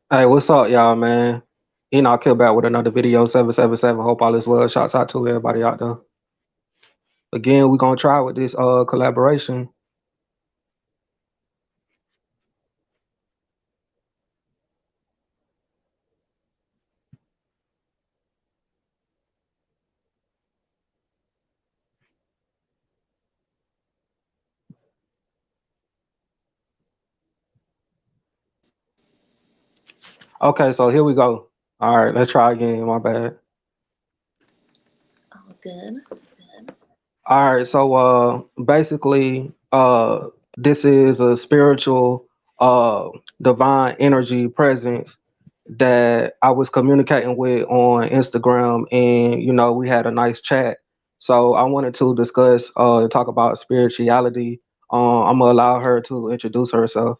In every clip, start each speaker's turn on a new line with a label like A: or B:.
A: Hey, what's up, y'all, man? Enoch here back with another video, 777. Hope all is well. Shouts out to everybody out there. Again, we're gonna try with this collaboration. Okay, so here we go. All right, let's try again. My bad.
B: All good.
A: All right, so basically this is a spiritual divine energy presence that I was communicating with on Instagram, and we had a nice chat. So I wanted to discuss talk about spirituality. I'm gonna allow her to introduce herself.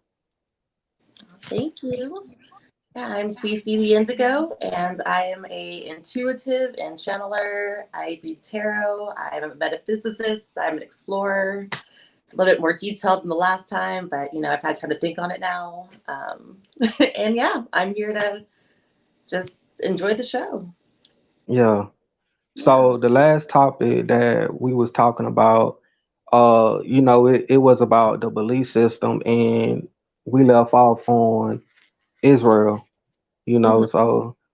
B: Thank you. Yeah, I'm Cece the Indigo, and I am a intuitive and channeler. I read tarot. I'm a metaphysicist. I'm an explorer. It's a little bit more detailed than the last time, but I've had time to think on it now. And yeah, I'm here to just enjoy the show.
A: Yeah.
B: Yeah.
A: So the last topic that we was talking about, it was about the belief system, and we left off on Israel.
B: Hmm.
A: So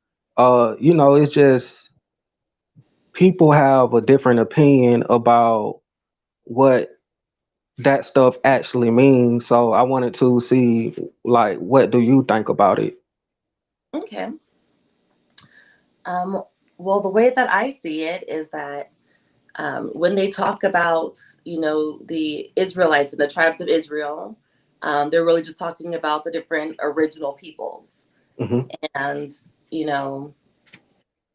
A: it's just people have a different opinion about what that stuff actually means. So I wanted to see, like, what do you think about it?
B: Okay. Um, well, the way that I see it is that when they talk about, the Israelites and the tribes of Israel, they're really just talking about the different original peoples.
A: Hmm.
B: And, you know,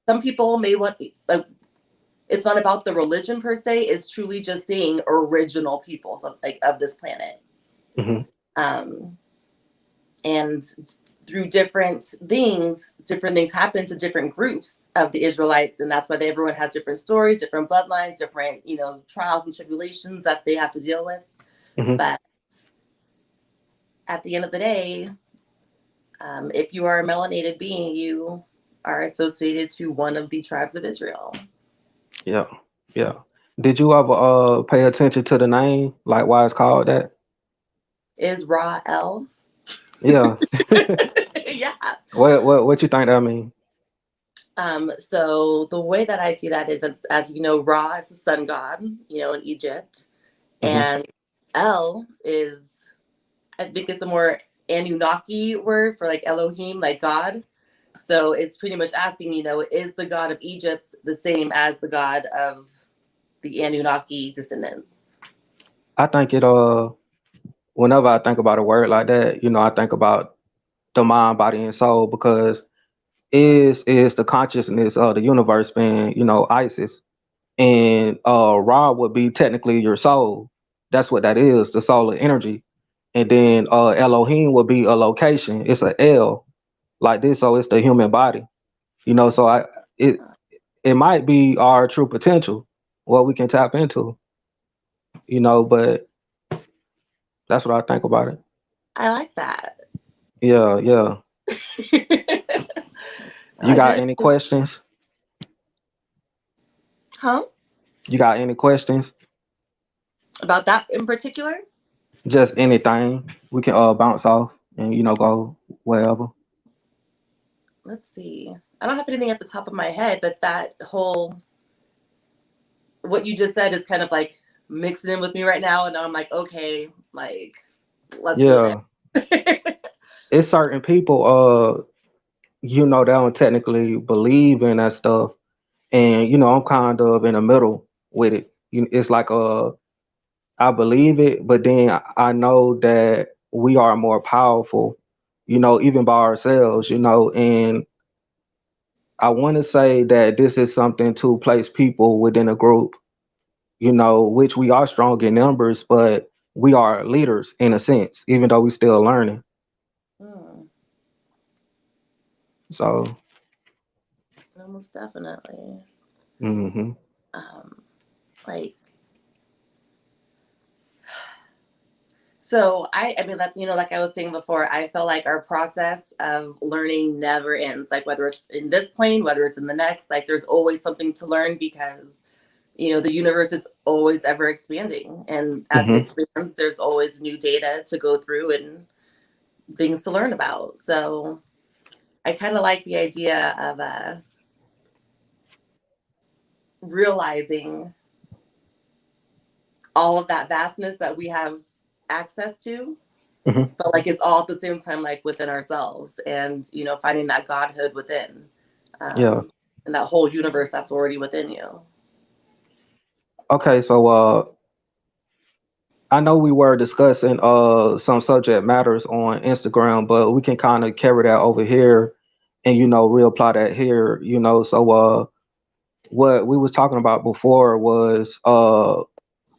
B: some people may want, like, it's not about the religion per se, it's truly just saying original peoples of this planet.
A: Hmm.
B: Um, and through different things happen to different groups of the Israelites, and that's why everyone has different stories, different bloodlines, different trials and tribulations that they have to deal with.
A: Hmm.
B: But at the end of the day, if you are a melanated being, you are associated to one of the tribes of Israel.
A: Yeah, yeah. Did you ever pay attention to the name, like why it's called that?
B: Israel.
A: Yeah.
B: Yeah.
A: What you think that mean?
B: So the way that I see that is, as we know, Ra is the sun god, in Egypt,
A: Hmm.
B: and El is, I think it's a more Anunnaki word for like Elohim, like God. So it's pretty much asking, is the god of Egypt the same as the god of the Anunnaki descendants?
A: I think it whenever I think about a word like that, I think about the mind, body, and soul, because is the consciousness of the universe being, Isis. And Ra would be technically your soul. That's what that is, the solar energy. And then Elohim would be a location. It's a L like this, so it's the human body. So it it might be our true potential, what we can tap into. But that's what I think about it.
B: I like that.
A: Yeah, yeah. You
B: I
A: got
B: just,
A: any questions?
B: huh?
A: You got any questions?
B: About that in particular?
A: Just anything. We can bounce off and go wherever.
B: Let's see. I don't have anything at the top of my head, but that whole, what you just said is kind of like mixing in with me right now. And I'm like, okay, like, let's go
A: Yeah.
B: there.
A: It's certain people they don't technically believe in that stuff. And I'm kind of in the middle with it. It's like I believe it, but then I know that we are more powerful, even by ourselves, and I want to say that this is something to place people within a group, which we are strong in numbers, but we are leaders in a sense, even though we still learning.
B: Hmm.
A: So,
B: No, most definitely.
A: hmm
B: Um, like, So I mean, that, like I was saying before, I feel like our process of learning never ends. Like whether it's in this plane, whether it's in the next, like there's always something to learn because, the universe is always ever expanding. And as it expands, there's always new data to go through and things to learn about. So I kind of like the idea of realizing all of that vastness that we have access to, but like it's all at the same time, like within ourselves, and finding that godhood within,
A: Yeah.
B: and that whole universe that's already within you.
A: Okay, so I know we were discussing some subject matters on Instagram, but we can kind of carry that over here and reapply that here, So what we was talking about before was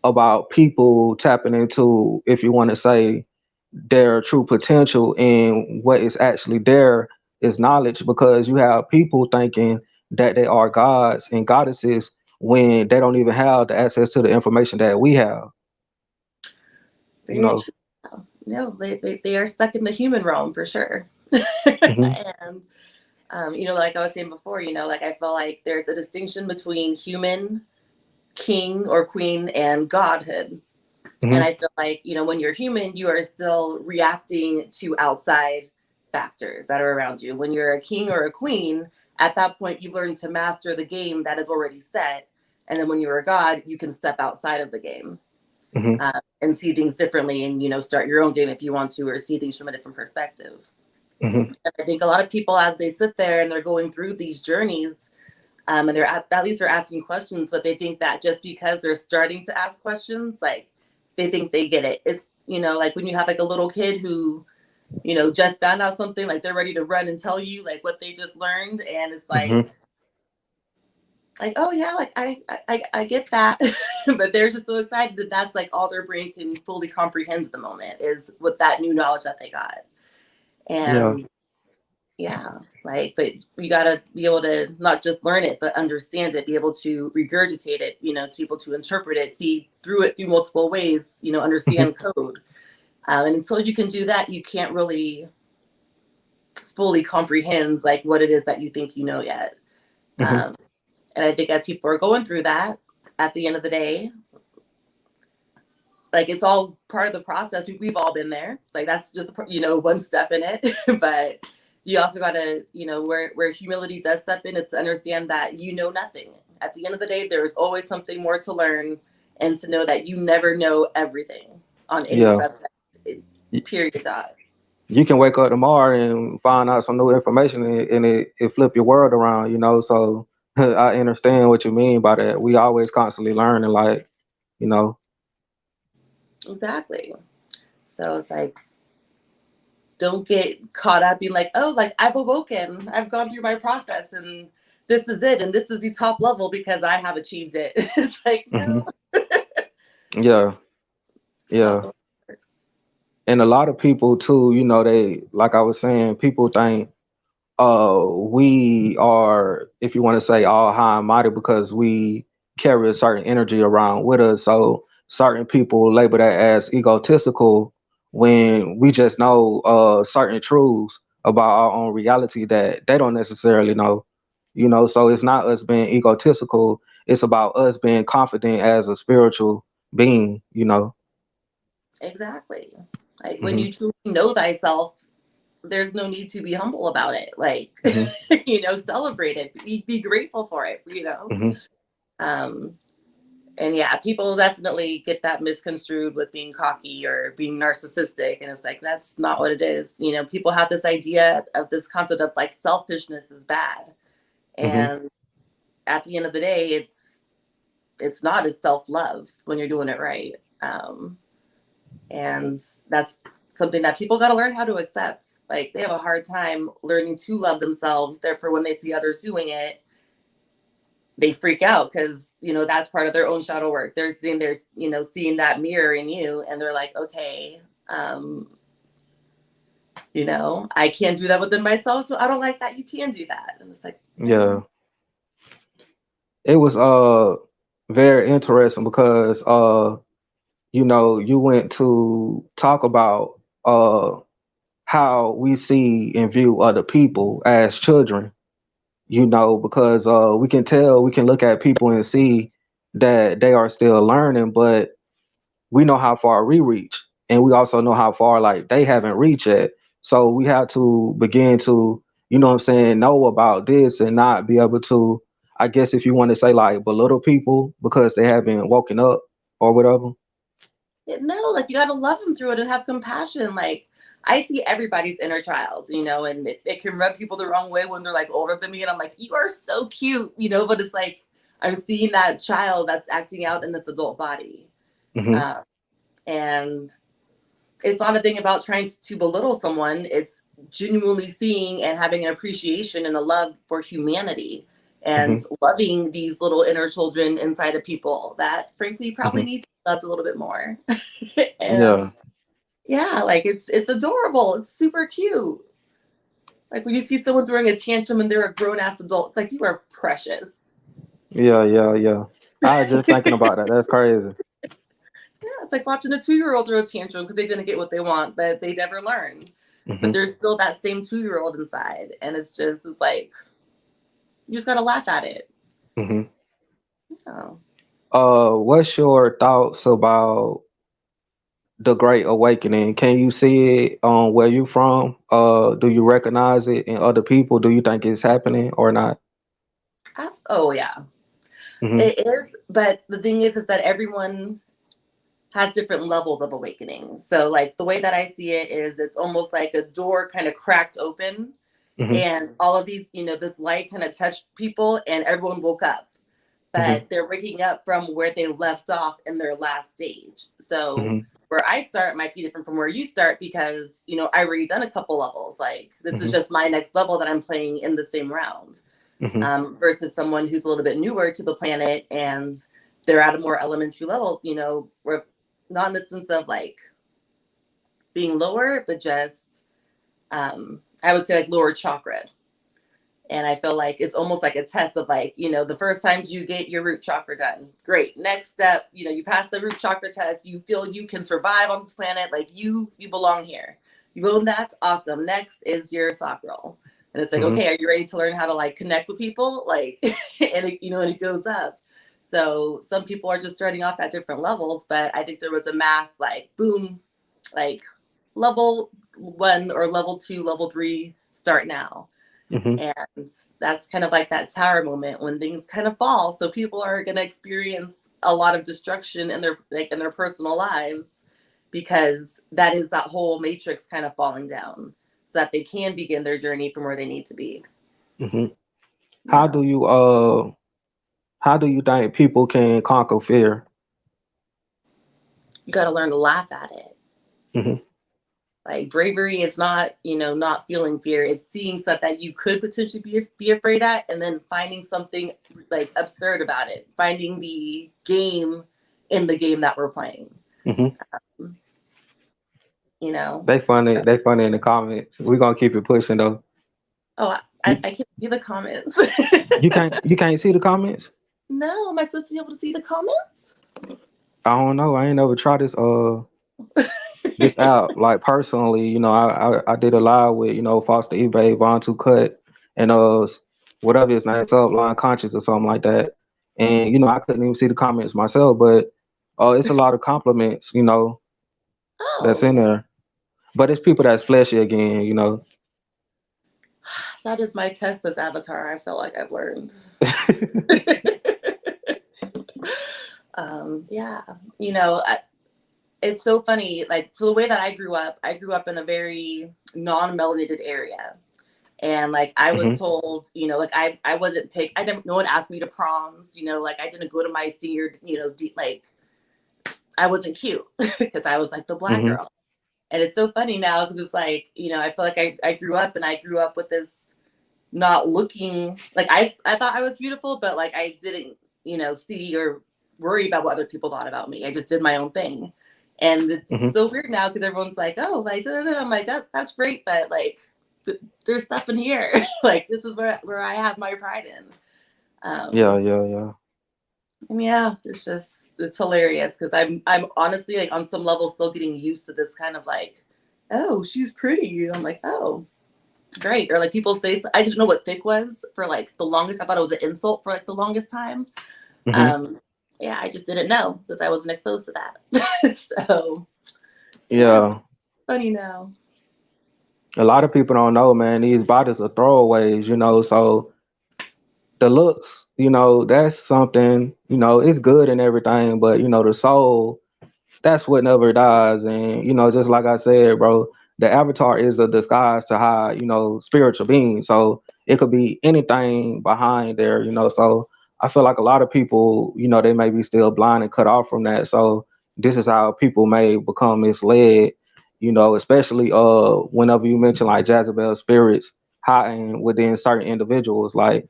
A: about people tapping into, if you want to say, their true potential, and what is actually there is knowledge, because you have people thinking that they are gods and goddesses when they don't even have the access to the information that we have, you
B: Very
A: know.
B: true. No, they are stuck in the human realm for sure.
A: Hmm.
B: And like I was saying before, like I feel like there's a distinction between human, king or queen, and godhood. And
A: Hmm.
B: I feel like, when you're human, you are still reacting to outside factors that are around you. When you're a king or a queen, at that point, you learn to master the game that is already set. And then when you're a god, you can step outside of the game,
A: Hmm.
B: and see things differently, and, start your own game if you want to, or see things from a different perspective.
A: Hmm.
B: And I think a lot of people, as they sit there and they're going through these journeys, and they're at least they're asking questions, but they think that just because they're starting to ask questions, like they think they get it. It's like when you have like a little kid who just found out something, like they're ready to run and tell you like what they just learned, and it's
A: Hmm.
B: like, oh yeah, like I get that. But they're just so excited that that's like all their brain can fully comprehend at the moment is with that new knowledge that they got.
A: Yeah.
B: And yeah, like, but you got to be able to not just learn it, but understand it, be able to regurgitate it, to be able to interpret it, see through it through multiple ways,
A: Hmm.
B: understand code. And until you can do that, you can't really fully comprehend like what it is that you think yet.
A: Hmm.
B: Um, and I think as people are going through that, at the end of the day, like it's all part of the process. We've all been there. Like that's just one step in it. But you also got to where humility does step in, it's to understand that nothing. At the end of the day, there's always something more to learn, and to know that you never know everything on any
A: Yeah.
B: subject. Period. Dot.
A: You can wake up tomorrow and find out some new information, and it flip your world around, So I understand what you mean by that. We always constantly learning, like, you know.
B: Exactly. So it's like, don't get caught up being like, oh, like I've awoken, I've gone through my process, and this is it, and this is the top level because I have achieved it. It's like,
A: Hmm.
B: no,
A: Yeah.
B: it's not
A: Yeah.
B: the way it works.
A: And a lot of people too, they, like I was saying, people think we are, if you want to say, all high and mighty because we carry a certain energy around with us. So certain people label that as egotistical when we just know certain truths about our own reality that they don't necessarily know. So it's not us being egotistical, it's about us being confident as a spiritual being.
B: Exactly. Like when
A: Hmm.
B: you truly know thyself, there's no need to be humble about it. Like,
A: Hmm.
B: celebrate it, be grateful for it,
A: Hmm.
B: Um, and yeah, people definitely get that misconstrued with being cocky or being narcissistic. And it's like, that's not what it is. People have this idea of this concept of like selfishness is bad.
A: Hmm.
B: And at the end of the day, it's not as self-love when you're doing it right. And that's something that people got to learn how to accept. Like they have a hard time learning to love themselves. Therefore, when they see others doing it, they freak out because that's part of their own shadow work. They're seeing that mirror in you, and they're like, okay, I can't do that within myself, so I don't like that you can do that. And it's like,
A: Yeah. It was very interesting because you went to talk about how we see and view other people as children, because we can look at people and see that they are still learning, but we know how far we reach, and we also know how far like they haven't reached yet. So we have to begin to, what I'm saying, know about this and not be able to, I guess if you want to say like belittle people because they haven't woken up or whatever.
B: No, like you got to love them through it and have compassion. Like I see everybody's inner child, and it can rub people the wrong way when they're like older than me. And I'm like, you are so cute, but it's like, I'm seeing that child that's acting out in this adult body.
A: Hmm.
B: Um, and it's not a thing about trying to belittle someone. It's genuinely seeing and having an appreciation and a love for humanity and
A: Hmm.
B: loving these little inner children inside of people that frankly probably
A: Hmm.
B: need to be loved a little bit more.
A: Yeah.
B: And yeah, like it's adorable. It's super cute. Like when you see someone throwing a tantrum and they're a grown ass adult, it's like you are precious.
A: Yeah. Yeah. Yeah. I was just thinking about that. That's crazy.
B: Yeah, it's like watching a 2-year-old throw a tantrum because they didn't get what they want, but they never learned. But
A: Hmm.
B: there's still that same 2-year-old inside, and it's like you just gotta laugh at it.
A: Hmm.
B: Oh.
A: What's your thoughts about the Great Awakening? Can you see it on where you from? Do you recognize it in other people? Do you think it's happening or not?
B: Oh yeah,
A: Hmm.
B: it is. But the thing is that everyone has different levels of awakening. So like the way that I see it is, it's almost like a door kind of cracked open,
A: Hmm.
B: and all of these, this light kind of touched people, and everyone woke up.
A: Hmm.
B: But they're waking up from where they left off in their last stage. So
A: Hmm.
B: where I start might be different from where you start because, I already done a couple levels. Like this is
A: Hmm.
B: just my next level that I'm playing in the same round.
A: Hmm.
B: Versus someone who's a little bit newer to the planet and they're at a more elementary level, where not in the sense of like being lower, but just I would say like lower chakra. And I feel like it's almost like a test of like, the first times you get your root chakra done, great. Next step, you pass the root chakra test, you feel you can survive on this planet, like you belong here. You've owned that, awesome. Next is your sacral. And it's like,
A: Hmm.
B: okay, are you ready to learn how to like connect with people? Like, and it goes up. So some people are just starting off at different levels, but I think there was a mass like boom, like level 1 or level 2, level 3, start now.
A: Hmm.
B: And that's kind of like that tower moment when things kind of fall. So people are going to experience a lot of destruction in their personal lives because that is that whole matrix kind of falling down so that they can begin their journey from where they need to be.
A: Hmm. How
B: Yeah.
A: do you how do you think people can conquer fear?
B: You got to learn to laugh at it.
A: Hmm.
B: Like bravery is not, not feeling fear. It's seeing stuff that you could potentially be afraid at and then finding something like absurd about it. Finding the game in the game that we're playing.
A: Hmm.
B: You know.
A: They funny. They funny in the comments. We're gonna keep it pushing though.
B: Oh,
A: You,
B: I can't see the comments.
A: you can't see the comments.
B: No, am I supposed to be able to see the comments?
A: I don't know. I ain't never tried this out like personally. I did a live with Foster eBay, Von Two Cut, and whatever his name, Subline Conscious or something like that. And I couldn't even see the comments myself, but it's a lot of compliments, that's in
B: Oh,
A: there. But it's people that's fleshy again.
B: that is my test as avatar. I feel like I've learned. Yeah, it's so funny. Like, so the way that I grew up in a very non-melanated area. And like I was
A: Hmm.
B: told, like I wasn't picked. I didn't. No one asked me to proms. Like I didn't go to my senior. Like I wasn't cute because I was like the black
A: Hmm.
B: girl. And it's so funny now because it's like I feel like I grew up and I grew up with this not looking like I thought I was beautiful, but like I didn't see or worry about what other people thought about me. I just did my own thing, and it's
A: Hmm.
B: so weird now because everyone's like, oh, like I'm like that's great, but like there's stuff in here. Like this is where I have my pride in.
A: Yeah,
B: Um,
A: yeah, yeah.
B: And yeah, it's hilarious because I'm honestly like on some level still getting used to this kind of like, oh, she's pretty. And I'm like, oh, great. Or like people say, I didn't know what thick was for like the longest. I thought it was an insult for like the longest time. Yeah, I just didn't know because I wasn't exposed to that. So yeah,
A: Yeah.
B: funny now.
A: A lot of people don't know, man. These bodies are throwaways, so the looks, that's something, it's good and everything, but the soul, that's what never dies. And just like I said, bro, the avatar is a disguise to hide, spiritual beings. So it could be anything behind there, so I feel like a lot of people, they may be still blind and cut off from that. So this is how people may become misled, especially whenever you mention like Jezebel spirits hiding within certain individuals. Like,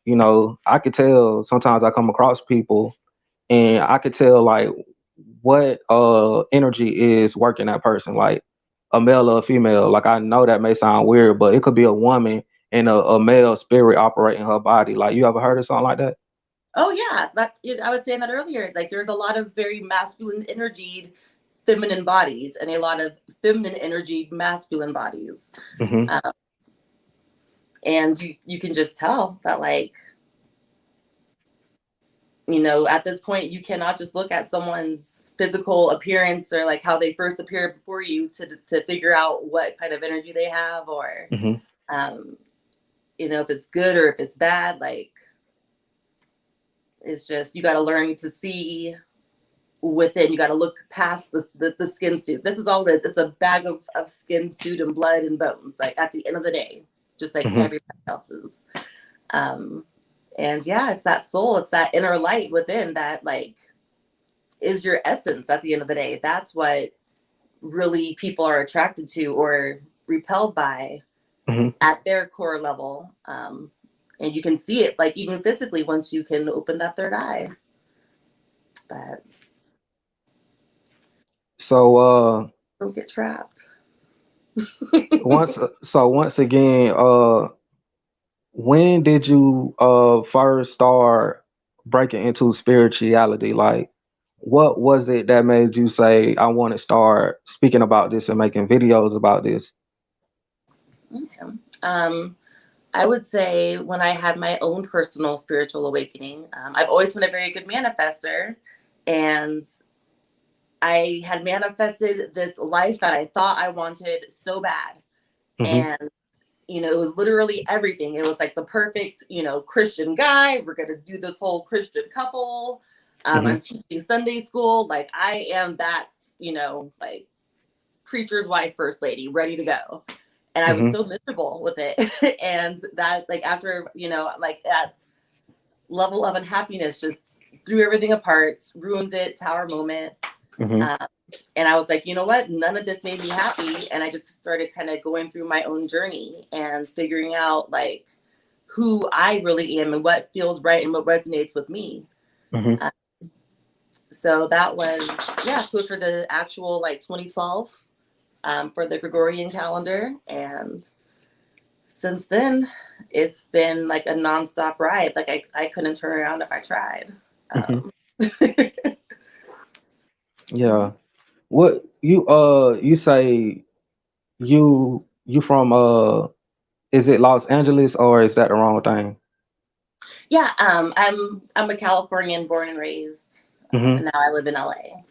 A: I could tell sometimes I come across people and I could tell like what energy is working that person, like a male or a female. Like I know that may sound weird, but it could be a woman and a male spirit operating her body. Like you ever heard of something like that?
B: Oh yeah, I was saying that earlier. Like there's a lot of very masculine energied feminine bodies and a lot of feminine energied masculine bodies.
A: Hmm.
B: Um, and you can just tell that like, at this point you cannot just look at someone's physical appearance or like how they first appeared before you to figure out what kind of energy they have or
A: Hmm.
B: um, if it's good or if it's bad. Like it's just you got to learn to see within. You got to look past the skin suit. This is all this. It's a bag of skin suit and blood and bones, like at the end of the day, just like
A: Hmm.
B: everybody else's. um and yeah, it's that soul, it's that inner light within that like is your essence at the end of the day. That's what really people are attracted to or repelled by
A: Hmm.
B: at their core level. And you can see it like even physically once you can open that third eye. But
A: So
B: don't get trapped.
A: once again, when did you first start breaking into spirituality? Like what was it that made you say I want to start speaking about this and making videos about this?
B: Okay. um I would say when I had my own personal spiritual awakening, I've always been a very good manifester, and I had manifested this life that I thought I wanted so bad.
A: Hmm.
B: And, it was literally everything. It was like the perfect, Christian guy. We're going to do this whole Christian couple.
A: Hmm.
B: I'm teaching Sunday school. Like I am that, like preacher's wife, first lady, ready to go. And I was
A: Hmm.
B: so miserable with it. And that, like, after, like that level of unhappiness just threw everything apart, ruined it, tower moment.
A: Hmm.
B: Um, and I was like, you know what? None of this made me happy. And I just started kind of going through my own journey and figuring out like who I really am and what feels right and what resonates with me.
A: Hmm.
B: Uh, so that was, yeah, closer to actual like 2012 for the Gregorian calendar. And since then, it's been like a nonstop ride. Like I couldn't turn around if I tried.
A: Hmm.
B: Um,
A: Yeah. What you say you from is it Los Angeles or is that the wrong thing?
B: yeah, I'm a Californian born and raised,
A: Hmm.
B: and now I live in LA.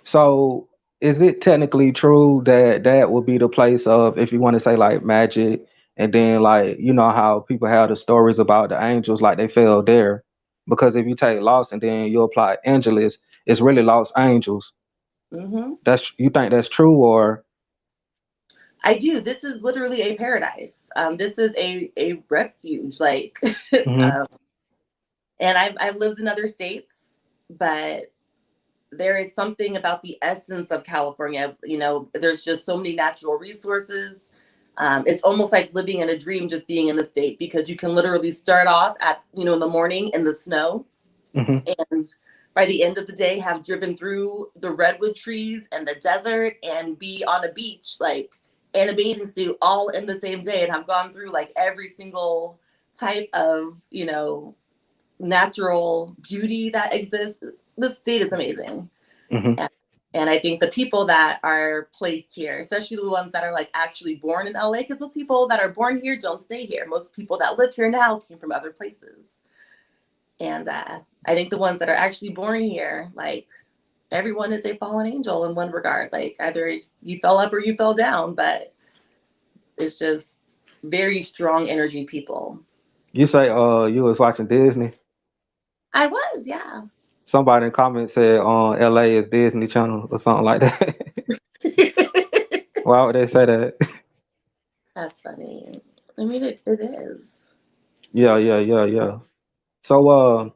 A: So is it technically true that that would be the place of if you want to say like magic and then like how people have the stories about the angels like they fell there because if you take Los and then you apply Angeles, it's really Los Angels.
B: Hmm.
A: That's you think that's true or?
B: I do. This is literally a paradise. This is a refuge, like,
A: Hmm.
B: um, and I've lived in other states, but there is something about the essence of California. There's just so many natural resources. It's almost like living in a dream, just being in the state, because you can literally start off at in the morning in the snow,
A: Hmm.
B: and by the end of the day have driven through the redwood trees and the desert and be on a beach like in a bathing suit all in the same day and have gone through like every single type of natural beauty that exists. The state is amazing.
A: Mm-hmm.
B: And I think the people that are placed here, especially the ones that are like actually born in LA, because most people that are born here don't stay here. Most people that live here now came from other places. And I think the ones that are actually born here, like everyone is a fallen angel in one regard. Like either you fell up or you fell down, but it's just very strong energy people.
A: You say you was watching Disney?
B: I was, yeah.
A: Somebody in the comments said on LA is Disney Channel or something like that. Why would they say that?
B: That's funny. I mean, it is.
A: Yeah, yeah, yeah, yeah. So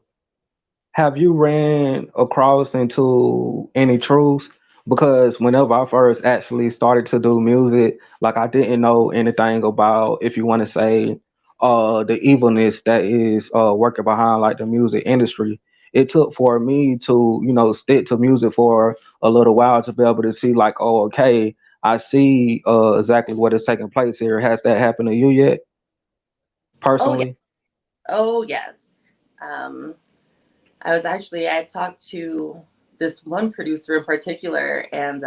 A: have you ran across into any truths? Because whenever I first actually started to do music, like I didn't know anything about, if you want to say, the evilness that is working behind like the music industry. It took for me to, stick to music for a little while to be able to see like, oh, okay, I see exactly what is taking place here. Has that happened to you yet,
B: Oh, yeah.
A: personally?
B: Oh, yes. Um, I talked to this one producer in particular, and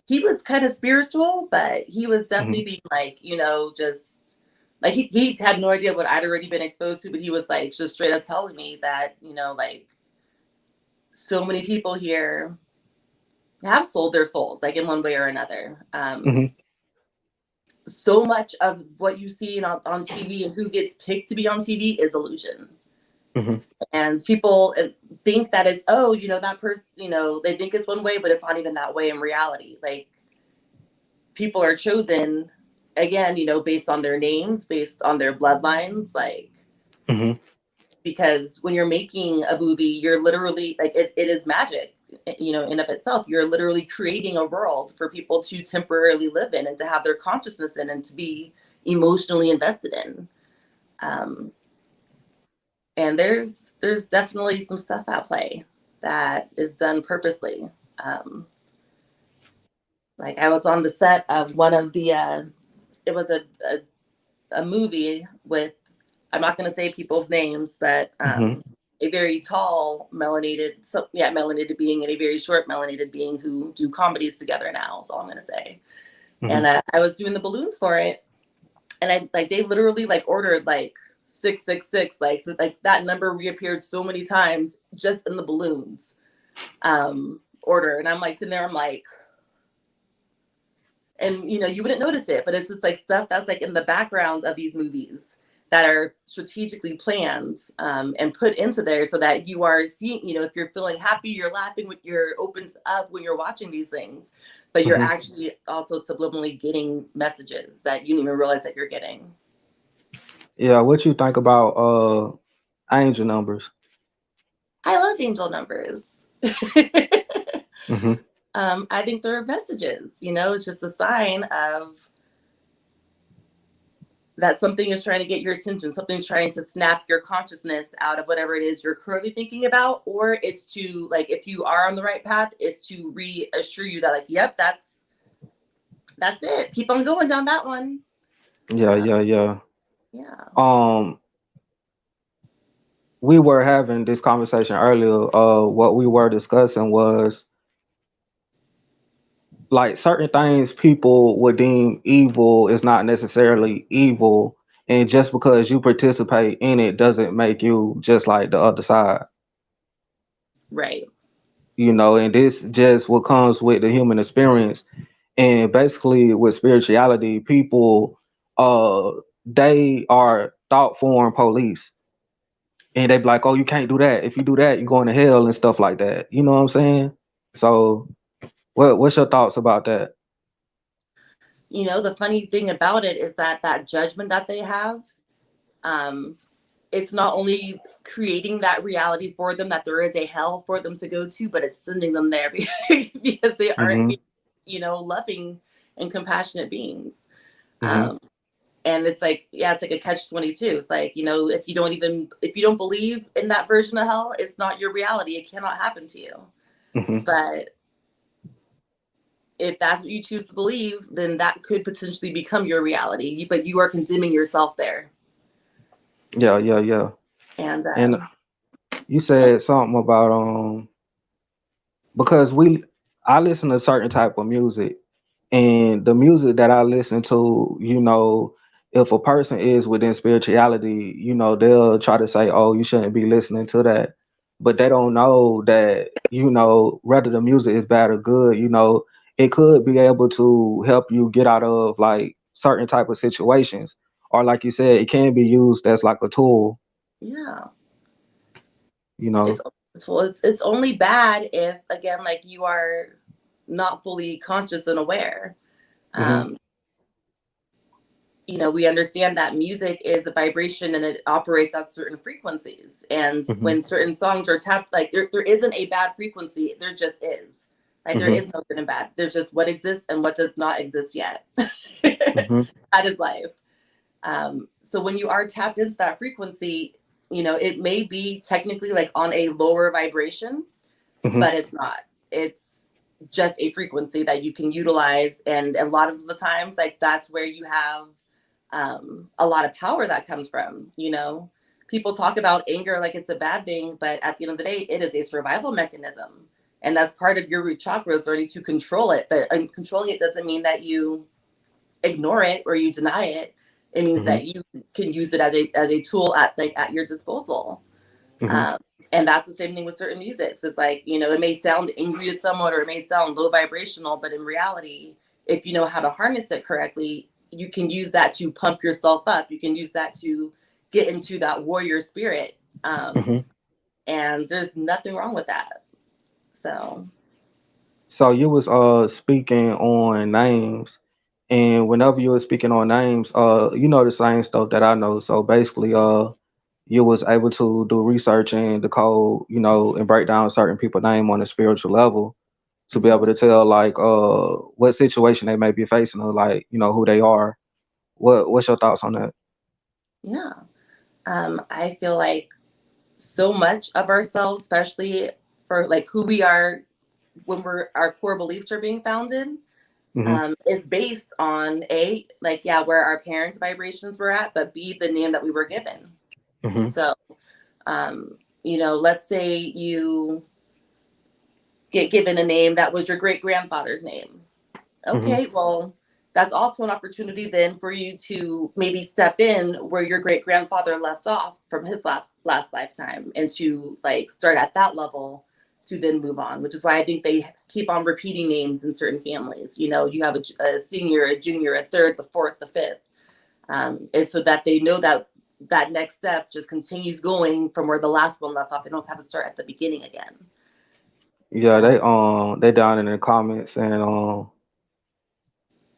B: he was kind of spiritual, but he was
A: Hmm.
B: definitely being like, just like he had no idea what I'd already been exposed to, but he was like just straight up telling me that, like so many people here have sold their souls, like in one way or another.
A: Hmm.
B: So much of what you see on TV and who gets picked to be on TV is illusion.
A: Hmm.
B: And people think that is, oh, that person, they think it's one way, but it's not even that way in reality. Like people are chosen again, based on their names, based on their bloodlines, like
A: Hmm.
B: because when you're making a movie, you're literally like it is magic, in of itself. You're literally creating a world for people to temporarily live in and to have their consciousness in and to be emotionally invested in. Um, and there's definitely some stuff at play that is done purposely. Um, like I was on the set of one of the it was a movie with, I'm not going to say people's names, but
A: Hmm.
B: a very tall melanated being and a very short melanated being who do comedies together now. Is all I'm going to say.
A: Hmm.
B: And I was doing the balloons for it, and I like they literally like ordered like 666, like that number reappeared so many times just in the balloons order, and I'm like sitting there, I'm like, and you wouldn't notice it, but it's just like stuff that's like in the background of these movies that are strategically planned and put into there so that you are seeing, if you're feeling happy, you're laughing, when you're opened up when you're watching these things, but you're
A: Hmm.
B: actually also subliminally getting messages that you didn't even realize that you're getting.
A: Yeah, what you think about angel numbers?
B: I love angel numbers.
A: Hmm.
B: I think they're messages, it's just a sign of that something is trying to get your attention, something's trying to snap your consciousness out of whatever it is you're currently thinking about, or it's to, like, if you are on the right path, it's to reassure you that, like, yep, that's it, keep on going down that one.
A: Yeah,
B: uh,
A: yeah, yeah.
B: yeah.
A: Um, we were having this conversation earlier. What we were discussing was like certain things people would deem evil is not necessarily evil, and just because you participate in it doesn't make you just like the other side.
B: Right.
A: And this just what comes with the human experience. And basically with spirituality, people they are thought form police. And they be like, oh, you can't do that. If you do that, you're going to hell and stuff like that. You know what I'm saying? So what's your thoughts about that?
B: The funny thing about it is that that judgment that they have, um it's not only creating that reality for them that there is a hell for them to go to, but it's sending them there because they aren't
A: Hmm.
B: being, loving and compassionate beings.
A: Hmm.
B: Um, and it's like, yeah, it's like a catch-22. It's like, if you don't believe in that version of hell, it's not your reality. It cannot happen to you.
A: Hmm.
B: But if that's what you choose to believe, then that could potentially become your reality. But you are condemning yourself there.
A: Yeah, yeah, yeah.
B: And
A: And you said something about because I listen to certain type of music, and the music that I listen to, if a person is within spirituality, they'll try to say, oh, you shouldn't be listening to that, but they don't know that, whether the music is bad or good, it could be able to help you get out of like certain type of situations, or like you said, it can be used as like a tool,
B: yeah,
A: you
B: it's
A: know.
B: it's only bad if, again, like, you are not fully conscious and aware.
A: Hmm.
B: Um, we understand that music is a vibration and it operates at certain frequencies. And
A: Hmm.
B: when certain songs are tapped, like, there isn't a bad frequency, there just is. Like, there
A: Hmm.
B: is no good and bad. There's just what exists and what does not exist yet.
A: Hmm.
B: That is life. So when you are tapped into that frequency, it may be technically like on a lower vibration,
A: Hmm.
B: but it's not. It's just a frequency that you can utilize. And a lot of the times, like, that's where you have a lot of power that comes from. People talk about anger like it's a bad thing, but at the end of the day, it is a survival mechanism. And that's part of your root chakras, learning to control it. But controlling it doesn't mean that you ignore it or you deny it. It means
A: Hmm.
B: that you can use it as a tool at your disposal.
A: Hmm.
B: Um, and that's the same thing with certain musics. It's like, it may sound angry to someone or it may sound low vibrational, but in reality, if you know how to harness it correctly, you can use that to pump yourself up. You can use that to get into that warrior spirit.
A: Hmm.
B: And there's nothing wrong with that. So,
A: So you was speaking on names, and whenever you were speaking on names, you know the same stuff that I know. So basically, you was able to do research in the code, and break down certain people's name on a spiritual level to be able
B: mhm,
A: to tell like what situation they may be facing or like who they are. What's your thoughts on that?
B: yeah. I feel like so much of ourselves, especially for like who we are when our core beliefs are being founded,
A: Hmm.
B: is based on A, like, yeah, where our parents' vibrations were at, but B, the name that we were given.
A: Hmm.
B: So, let's say you get given a name that was your great grandfather's name.
A: Hmm.
B: Okay, well, that's also an opportunity then for you to maybe step in where your great grandfather left off from his last lifetime, and to like start at that level to then move on, which is why I think they keep on repeating names in certain families. You have a senior, a junior, a third, the fourth, the fifth. It's so that they know that that next step just continues going from where the last one left off. They don't have to start at the beginning again.
A: Yeah,
B: Uh,
A: they down in the comments, and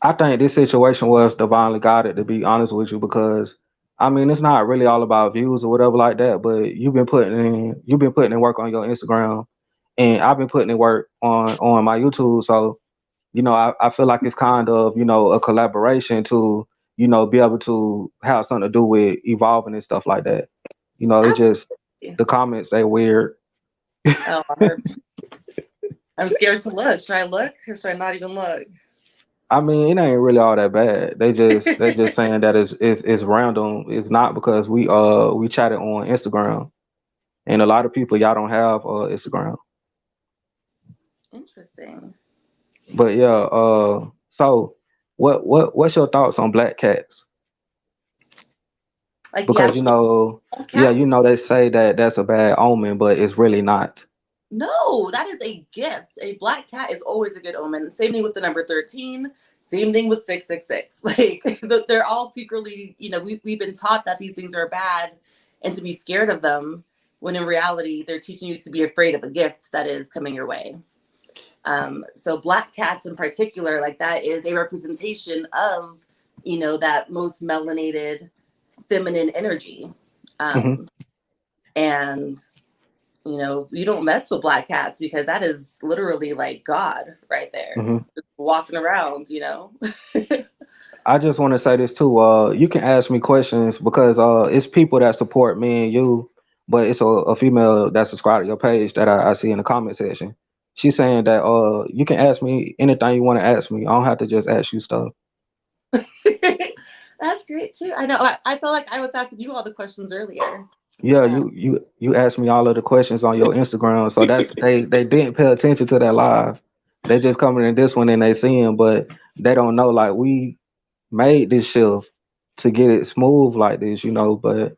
A: I think this situation was divinely guided, to be honest with you, because I mean it's not really all about views or whatever like that, but you've been putting in work on your Instagram, and I've been putting in work on my YouTube. So I feel like it's kind of a collaboration to be able to have something to do with evolving and stuff like that. It's just
B: absolutely.
A: the comments they weird.
B: Oh, I'm scared to look. Should I look or should I not even look?
A: I mean, it ain't really all that bad. They just saying that it's random. It's not because we chatted on Instagram, and a lot of people y'all don't have Instagram.
B: Interesting.
A: But yeah, so what's your thoughts on black cats?
B: Like the
A: Because
B: actual
A: yeah,
B: cat?
A: they say that that's a bad omen, but it's really not.
B: No, that is a gift. A black cat is always a good omen. Same thing with the number 13. Same thing with 666. Like, they're all secretly, we've been taught that these things are bad and to be scared of them, when in reality, they're teaching you to be afraid of a gift that is coming your way. So black cats in particular, like, that is a representation of, that most melanated feminine energy.
A: Hmm.
B: Um, and you don't mess with black cats, because that is literally like God right there,
A: Hmm.
B: just walking around.
A: I just want to say this too. You can ask me questions because it's people that support me and you, but it's a female that subscribed to your page that I see in the comment section. She's saying that you can ask me anything you want to ask me. I don't have to just ask you stuff.
B: That's great too. I know. I felt like I was asking you all the questions earlier.
A: Yeah,
B: Uh,
A: you asked me all of the questions on your Instagram, so that's they didn't pay attention to that live. They just coming in this one and they seeing, but they don't know like we made this shift to get it smooth like this, you know. But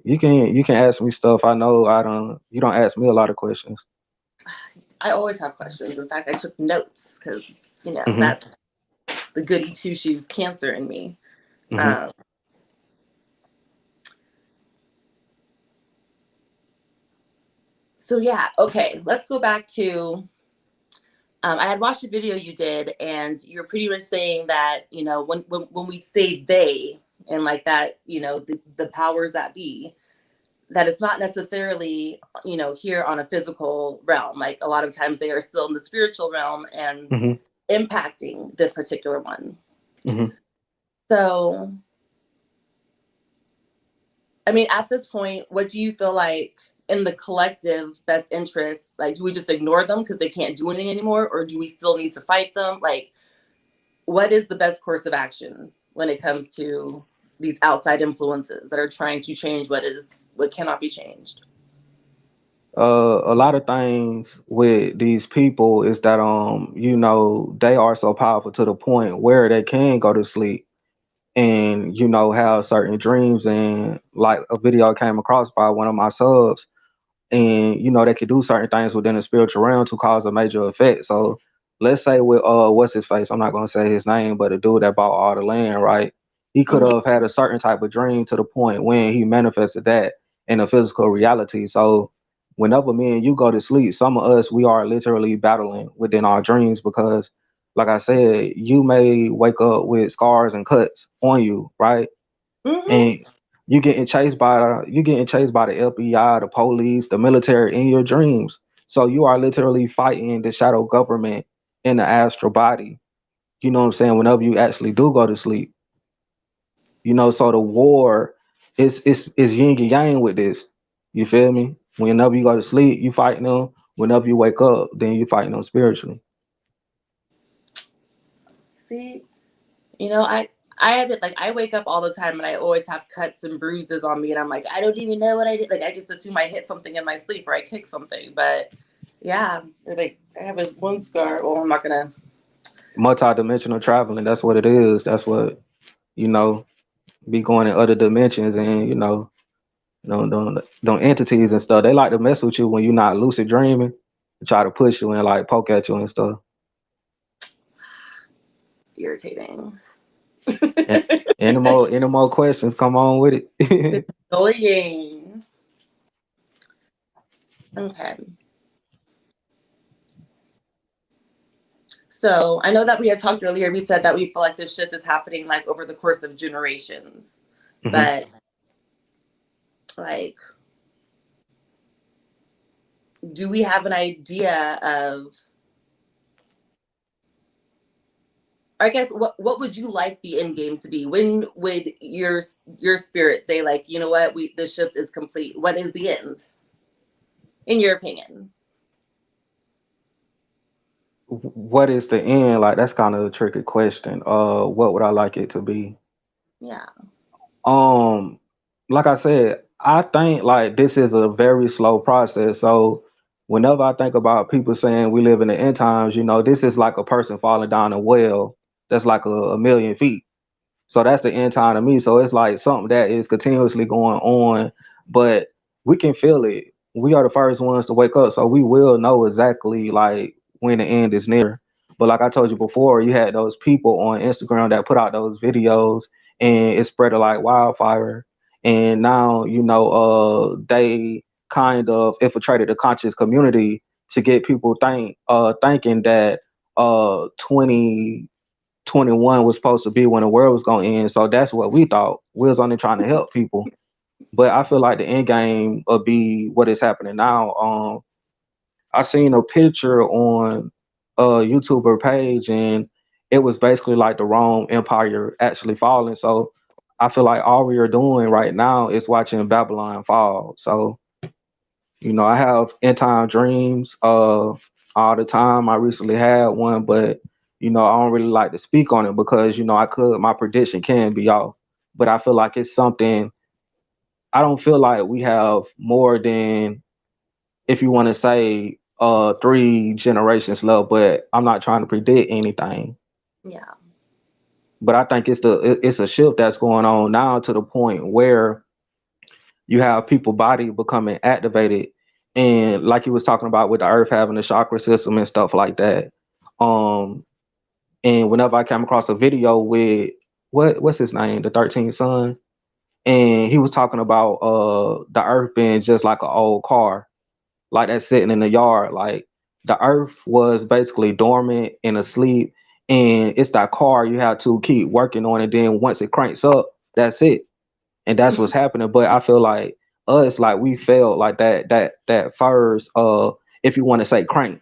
A: you can ask me stuff. I know I don't. You don't ask me a lot of questions.
B: I always have questions. In fact, I took notes because
A: Hmm.
B: that's the goody two shoes cancer in me.
A: Hmm.
B: Um, so yeah, okay, let's go back to. I had watched a video you did, and you're pretty much saying that when we say they and like that, the powers that be, that it's not necessarily here on a physical realm. Like a lot of times they are still in the spiritual realm and
A: Hmm.
B: impacting this particular one.
A: Hmm.
B: So, I mean, at this point, what do you feel like in the collective best interest? Like, do we just ignore them because they can't do anything anymore, or do we still need to fight them? Like, what is the best course of action when it comes to these outside influences that are trying to change what cannot be changed?
A: A lot of things with these people is that they are so powerful to the point where they can go to sleep and have certain dreams, and like a video I came across by one of my subs, and they could do certain things within the spiritual realm to cause a major effect. So let's say with what's his face, I'm not gonna say his name, but the dude that bought all the land, right? He could
B: Mm-hmm.
A: have had a certain type of dream to the point when he manifested that in a physical reality. So whenever me and you go to sleep, some of us, we are literally battling within our dreams because, like I said, you may wake up with scars and cuts on you, right?
B: Mm-hmm.
A: And you getting chased by the FBI, the police, the military in your dreams. So you are literally fighting the shadow government in the astral body. You know what I'm saying? Whenever you actually do go to sleep, so the war is yin and yang with this. You feel me? Whenever you go to sleep, you fighting them. Whenever you wake up, then you fighting them spiritually.
B: See, I have it like I wake up all the time and I always have cuts and bruises on me, and I'm like, I don't even know what I did. Like I just assume I hit something in my sleep or I kicked something. But yeah, like I have this one scar. Well, I'm not gonna.
A: Multi-dimensional traveling, that's what it is. That's what, you know, be going in other dimensions and, don't entities and stuff. They like to mess with you when you're not lucid dreaming, try to push you and like poke at you and stuff.
B: Irritating.
A: And any more questions? Come on with
B: It's
A: it.
B: annoying. Okay. So I know that we had talked earlier. We said that we feel like this shift is happening like over the course of generations,
A: Hmm.
B: but like, do we have an idea of? I guess what would you like the end game to be? When would your spirit say like, you know what, the shift is complete? What is the end, in your opinion?
A: What is the end? Like that's kind of a tricky question. What would I like it to be?
B: Yeah.
A: Um, like I said, I think like this is a very slow process. So whenever I think about people saying we live in the end times, this is like a person falling down a well that's like a million feet. So that's the end time to me. So it's like something that is continuously going on, but we can feel it. We are the first ones to wake up, so we will know exactly like when the end is near. But like I told you before, you had those people on Instagram that put out those videos and it spread like wildfire. And now, they kind of infiltrated the conscious community to get people thinking that 2021 was supposed to be when the world was gonna end. So that's what we thought. We was only trying to help people. But I feel like the end game will be what is happening now. I seen a picture on a YouTuber page and it was basically like the Rome Empire actually falling. So I feel like all we are doing right now is watching Babylon fall. So I have end time dreams all the time. I recently had one, but I don't really like to speak on it because my prediction can be off. But I feel like it's something I don't feel like we have more than, if you want to say, 3 generations left, but I'm not trying to predict anything.
B: Yeah.
A: But I think it's a shift that's going on now to the point where you have people body becoming activated, and like you was talking about with the earth having a chakra system and stuff like that. Um, and whenever I came across a video with what's his name, the 13th son, and he was talking about the earth being just like an old car, like that's sitting in the yard. Like the earth was basically dormant and asleep, and it's that car you have to keep working on, and then once it cranks up, that's it, and that's what's happening. But I feel like us, like we felt like that first, if you want to say crank,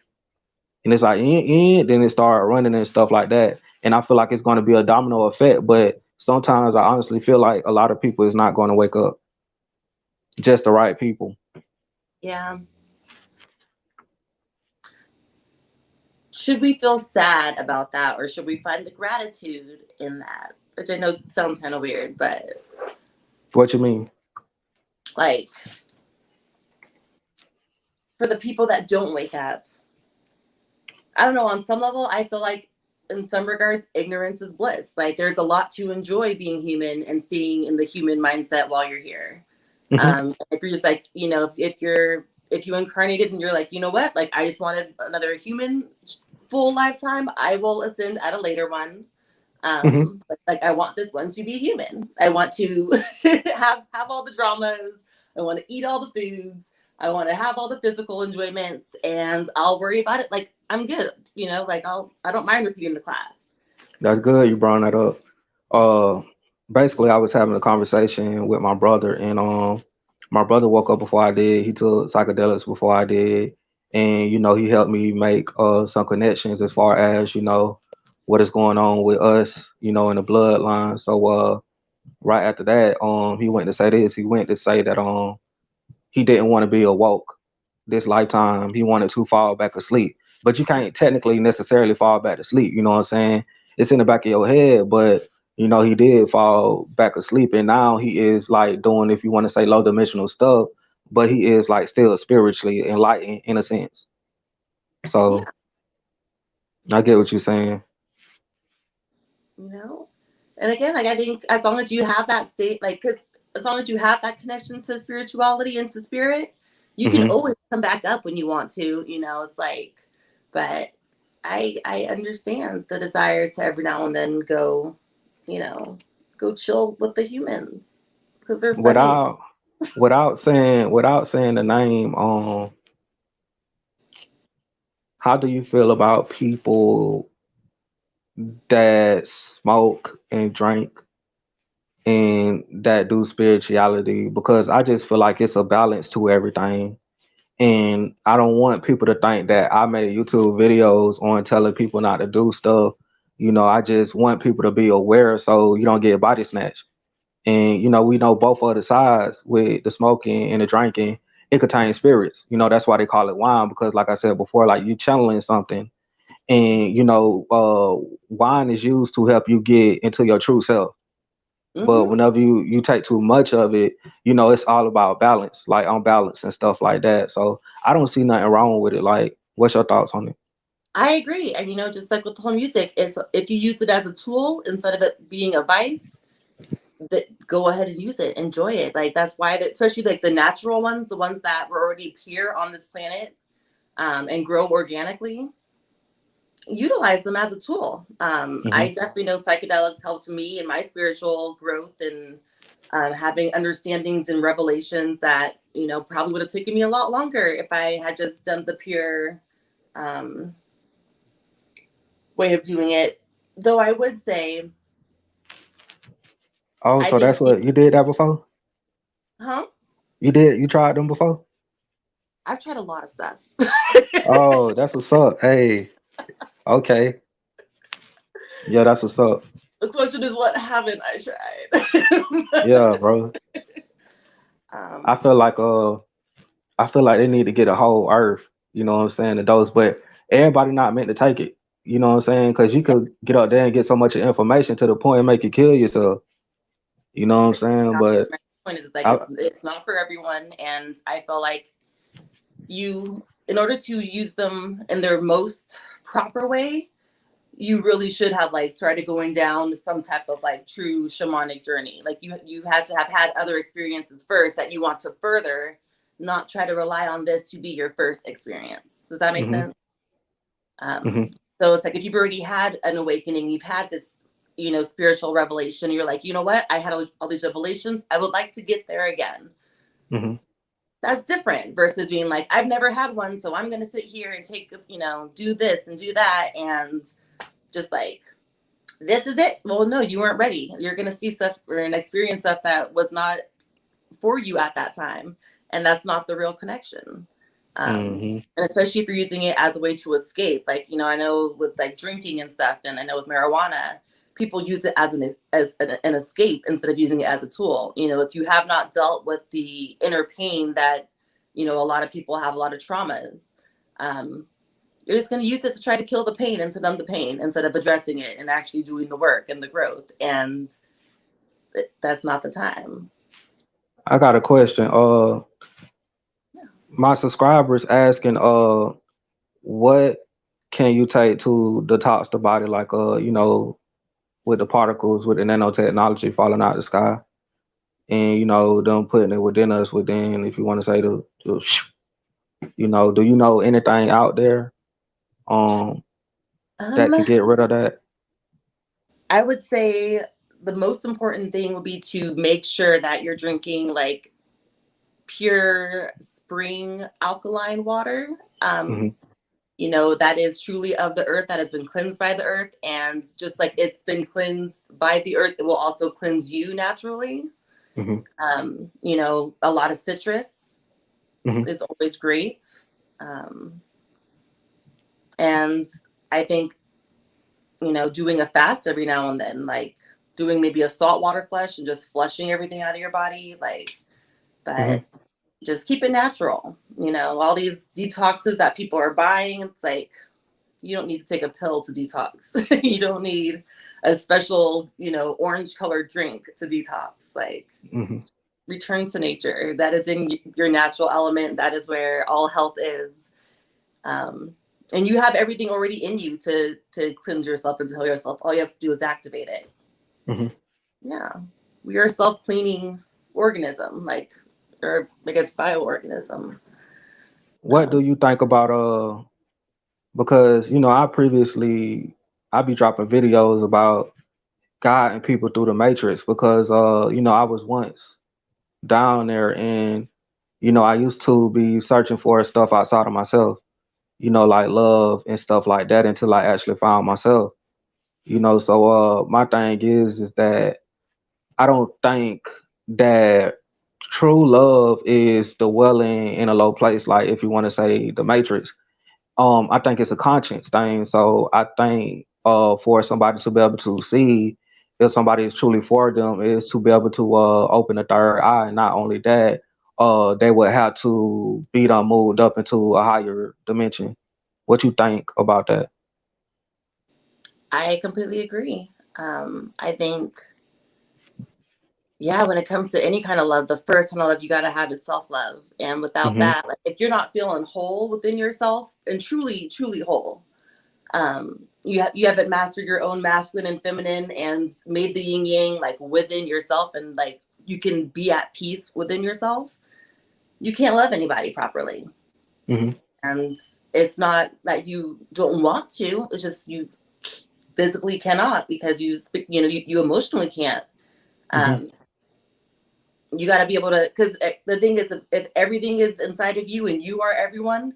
A: and it's like then it started running and stuff like that. And I feel like it's going to be a domino effect. But sometimes I honestly feel like a lot of people is not going to wake up, just the right people.
B: Yeah. Should we feel sad about that, or should we find the gratitude in that? Which I know sounds kind of weird, but
A: What you mean?
B: like for the people that don't wake up, I don't know, on some level, I feel like in some regards, ignorance is bliss. Like there's a lot to enjoy being human and staying in the human mindset while you're here.
A: Hmm.
B: If you're just like, if you incarnated and you're like, you know what, like I just wanted another human full lifetime, I will ascend at a later one.
A: Hmm.
B: But like I want this one to be human. I want to have all the dramas. I want to eat all the foods. I want to have all the physical enjoyments, and I'll worry about it. Like I'm good, like I don't mind repeating the class.
A: That's good. You brought that up. Uh, Basically, I was having a conversation with my brother, and my brother woke up before I did. He took psychedelics before I did, and he helped me make some connections as far as what is going on with us, in the bloodline. So right after that, he went to say this. He went to say that he didn't want to be awoke this lifetime. He wanted to fall back asleep. But you can't technically necessarily fall back to sleep. You know what I'm saying? It's in the back of your head, but he did fall back asleep, and now he is like doing, if you want to say, low dimensional stuff, but he is like still spiritually enlightened in a sense.
B: Yeah,
A: So I get what you're saying.
B: you know. And again, like I think as long as you have that state, like because as long as you have that connection to spirituality and to spirit, you can
A: Hmm.
B: always come back up when you want to. It's like, but I understand the desire to every now and then go, you know, go chill with the humans because they're funny.
A: Without without saying the name, how do you feel about people that smoke and drink and that do spirituality? Because I just feel like it's a balance to everything. And I don't want people to think that I made YouTube videos on telling people not to do stuff. I just want people to be aware so you don't get body snatched. And we know both other sides with the smoking and the drinking. It contains spirits. That's why they call it wine, because like I said before, like you channeling something. And wine is used to help you get into your true self. But
B: Hmm.
A: whenever you take too much of it, it's all about balance, like on balance and stuff like that. So I don't see nothing wrong with it. Like, what's your thoughts on it?
B: I agree, and just like with the whole music, is if you use it as a tool instead of it being a vice, that go ahead and use it, enjoy it. Like that's why that, especially like the natural ones, the ones that were already here on this planet, and grow organically, utilize them as a tool. I
A: Hmm.
B: definitely know psychedelics helped me in my spiritual growth and having understandings and revelations that probably would have taken me a lot longer if I had just done the pure um, way of doing it. Though I would say
A: Oh,
B: I
A: so
B: think
A: that's what you did that before?
B: huh?
A: You tried them before?
B: I've tried a lot of stuff.
A: Oh, that's what's up. Hey, okay. Yeah, that's what's up.
B: The question is, what haven't I tried?
A: Yeah, bro. I
B: um,
A: feel like I feel like they need to get a whole earth, what I'm saying, to those, but everybody not meant to take it. You know what I'm saying? Because you could get out there and get so much information to the point and make you kill yourself. You know what I'm saying? But
B: point is like
A: I,
B: it's not for everyone, and I feel like you, in order to use them in their most proper way, you really should have like started going down some type of like true shamanic journey. Like you had to have had other experiences first that you want to further, not try to rely on this to be your first experience. Does that make
A: mm-hmm,
B: sense?
A: mm-hmm,
B: So it's like if you've already had an awakening, you've had this, spiritual revelation, you're like, you know what? I had all these revelations. I would like to get there again.
A: mm-hmm.
B: That's different versus being like, I've never had one, so I'm going to sit here and take, do this and do that. And just like, this is it. Well, no, you weren't ready. You're going to see stuff or experience stuff that was not for you at that time. And that's not the real connection.
A: Mm-hmm.
B: And especially if you're using it as a way to escape, like, I know with like drinking and stuff, and I know with marijuana, people use it as an escape instead of using it as a tool. If you have not dealt with the inner pain that, a lot of people have, a lot of traumas, you're just going to use it to try to kill the pain and to numb the pain instead of addressing it and actually doing the work and the growth. And that's not the time.
A: I got a question. My subscribers asking, what can you take to detox the body, like, with the particles, with the nanotechnology falling out the sky, and them putting it within us, within, if you want to say do you know anything out there, that can get rid of that?
B: I would say the most important thing would be to make sure that you're drinking like pure spring alkaline water.
A: Mm-hmm,
B: That is truly of the earth, that has been cleansed by the earth. And just like it's been cleansed by the earth, it will also cleanse you naturally.
A: mm-hmm,
B: A lot of citrus
A: mm-hmm,
B: is always great. And I think, doing a fast every now and then, like doing maybe a saltwater flush and just flushing everything out of your body, like, but
A: mm-hmm,
B: just keep it natural. All these detoxes that people are buying, it's like, you don't need to take a pill to detox. You don't need a special, orange colored drink to detox. Like,
A: mm-hmm.
B: return to nature. That is in your natural element. That is where all health is. And you have everything already in you to cleanse yourself and to heal yourself. All you have to do is activate it.
A: Mm-hmm.
B: Yeah. We are a self-cleaning organism, like, or I guess bioorganism.
A: What do you think about because I be dropping videos about guiding people through the matrix, because I was once down there, and I used to be searching for stuff outside of myself, like love and stuff like that, until I actually found myself. So my thing is that I don't think that true love is dwelling in a low place, like if you want to say the matrix. I think it's a conscience thing. So I think for somebody to be able to see if somebody is truly for them is to be able to open a third eye. And not only that, they would have to be done moved up into a higher dimension. What you think about that?
B: I completely agree. I think, yeah, when it comes to any kind of love, the first kind of love you got to have is self-love. And without
A: Hmm.
B: that, like, if you're not feeling whole within yourself and truly, truly whole, you haven't mastered your own masculine and feminine and made the yin yang like within yourself, and like you can be at peace within yourself, you can't love anybody properly.
A: Hmm.
B: And it's not that you don't want to, it's just you physically cannot, because you emotionally can't.
A: Hmm.
B: um you got to be able to, because the thing is, if everything is inside of you and you are everyone,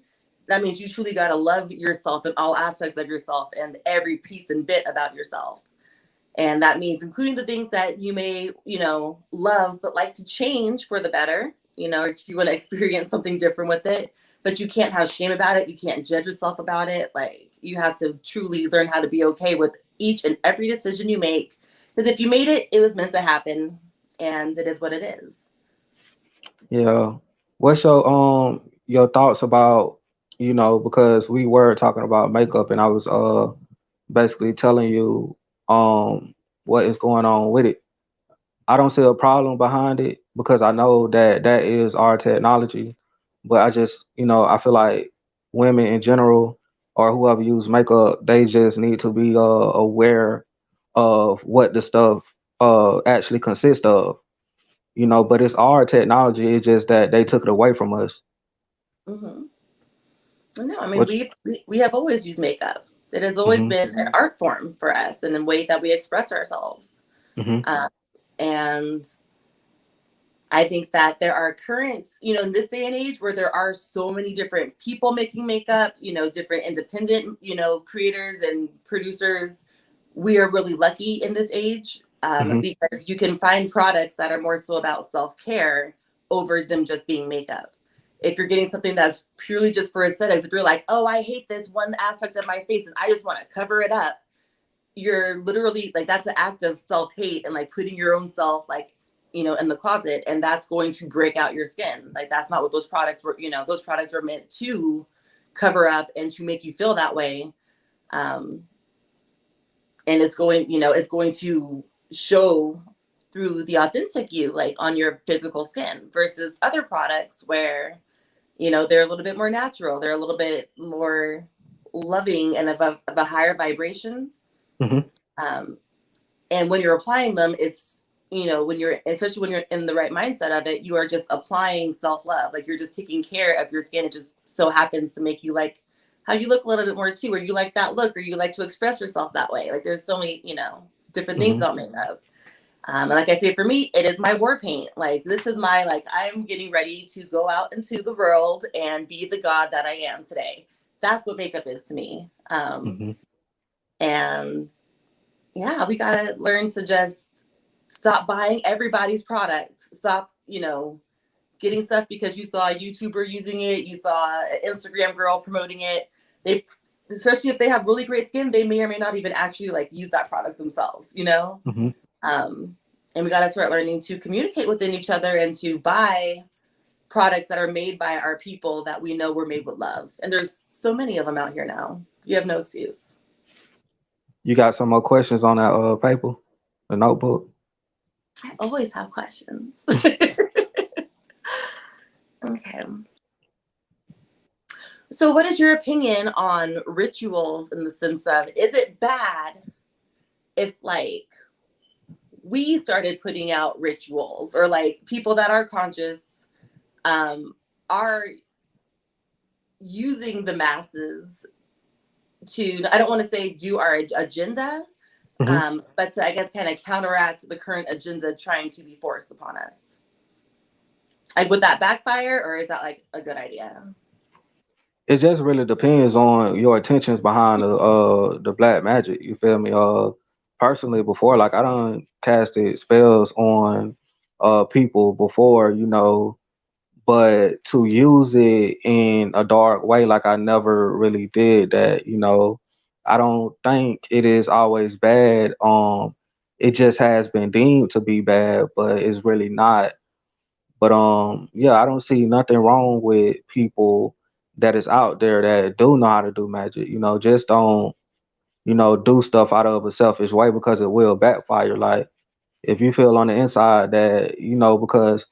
B: that means you truly got to love yourself in all aspects of yourself and every piece and bit about yourself. And that means including the things that you may, love, but like to change for the better, if you want to experience something different with it, but you can't have shame about it. You can't judge yourself about it. Like, you have to truly learn how to be okay with each and every decision you make. Because if you made it, it was meant to happen, and it is what it is.
A: Yeah. What's your thoughts about, because we were talking about makeup, and I was basically telling you what is going on with it. I don't see a problem behind it. because I know that that is our technology. But I just, I feel like women in general or whoever use makeup, they just need to be aware of what the stuff actually consists of. But it's our technology. It's just that they took it away from us.
B: Hmm. No, I mean,
A: Which,
B: we have always used makeup. It has always
A: hmm
B: been an art form for us and a way that we express ourselves.
A: hmm
B: Um, and I think that there are current, in this day and age where there are so many different people making makeup, different independent, creators and producers. We are really lucky in this age,
A: hmm
B: because you can find products that are more so about self-care over them just being makeup. If you're getting something that's purely just for aesthetics, if you're like, oh, I hate this one aspect of my face and I just want to cover it up, you're literally like, that's an act of self-hate and like putting your own self like, in the closet, and that's going to break out your skin. Like, that's not what those products were. Those products are meant to cover up and to make you feel that way. um and it's going to show through the authentic you, like on your physical skin, versus other products where they're a little bit more natural, they're a little bit more loving and of a higher vibration.
A: hmm
B: um and when you're applying them, it's when you're, especially when you're in the right mindset of it, you are just applying self-love. Like, you're just taking care of your skin. It just so happens to make you like how you look a little bit more too, or you like that look, or you like to express yourself that way. Like, there's so many different things
A: hmm
B: about makeup. And like I say, for me, it is my war paint. Like, this is my, like, I'm getting ready to go out into the world and be the god that I am today. That's what makeup is to me.
A: hmm
B: And yeah, we gotta learn to just stop buying everybody's product. Stop, getting stuff because you saw a YouTuber using it, you saw an Instagram girl promoting it. They, especially if they have really great skin, they may or may not even actually like use that product themselves.
A: hmm
B: Um, and we gotta start learning to communicate within each other and to buy products that are made by our people that we know were made with love. And there's so many of them out here now. You have no excuse.
A: You got some more questions on that paper, the notebook?
B: I always have questions. Okay. So, what is your opinion on rituals in the sense of, is it bad if, like, we started putting out rituals, or like people that are conscious are using the masses to, I don't want to say do our agenda,
A: hmm
B: but to, I guess, kind of counteract the current agenda trying to be forced upon us? Like, would that backfire, or is that like a good idea?
A: It just really depends on your intentions behind the black magic. You feel me? Personally, before, like, I done casted spells on people before, but to use it in a dark way, like, I never really did that. I don't think it is always bad. It just has been deemed to be bad, but it's really not. But yeah, I don't see nothing wrong with people that is out there that do know how to do magic. Just don't, do stuff out of a selfish way, because it will backfire. Like, if you feel on the inside that, because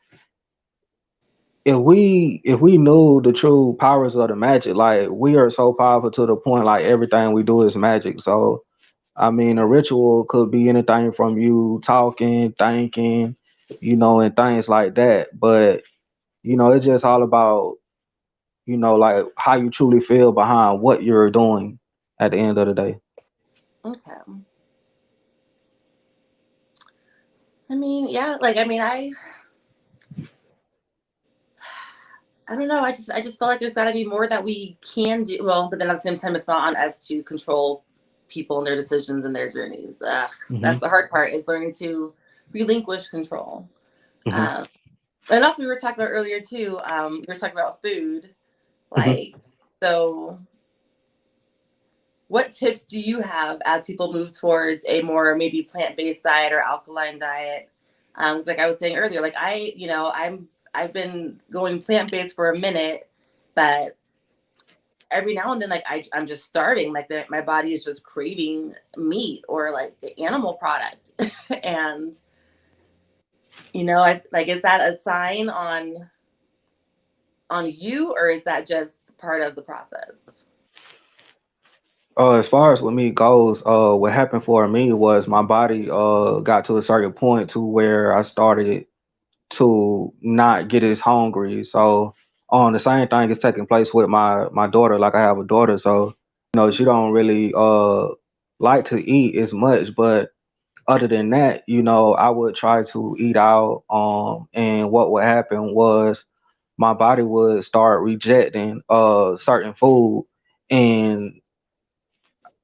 A: if we knew the true powers of the magic, like, we are so powerful to the point, like, everything we do is magic. So I mean, a ritual could be anything from you talking, thinking, and things like that. But it's just all about, like, how you truly feel behind what you're doing at the end of the day.
B: Okay. I mean, yeah, like, I mean, I don't know. I just feel like there's got to be more that we can do. Well, but then at the same time, it's not on us to control people and their decisions and their journeys. That's
A: Mhm.
B: the hard part, is learning to relinquish control.
A: Mhm.
B: Um, and also, we were talking about earlier too. We were talking about food.
A: Mhm.
B: Like, so what tips do you have as people move towards a more maybe plant-based diet or alkaline diet? Because like I was saying earlier, like I've been going plant-based for a minute, but every now and then, like I'm just starving. Like my body is just craving meat or like animal product, and You know, I like, is that a sign on you, or is that just part of the process?
A: As far as with me goes, what happened for me was my body got to a certain point to where I started to not get as hungry. So on the same thing is taking place with my daughter. Like I have a daughter, so she don't really like to eat as much. But other than that, I would try to eat out. And what would happen was my body would start rejecting certain food. And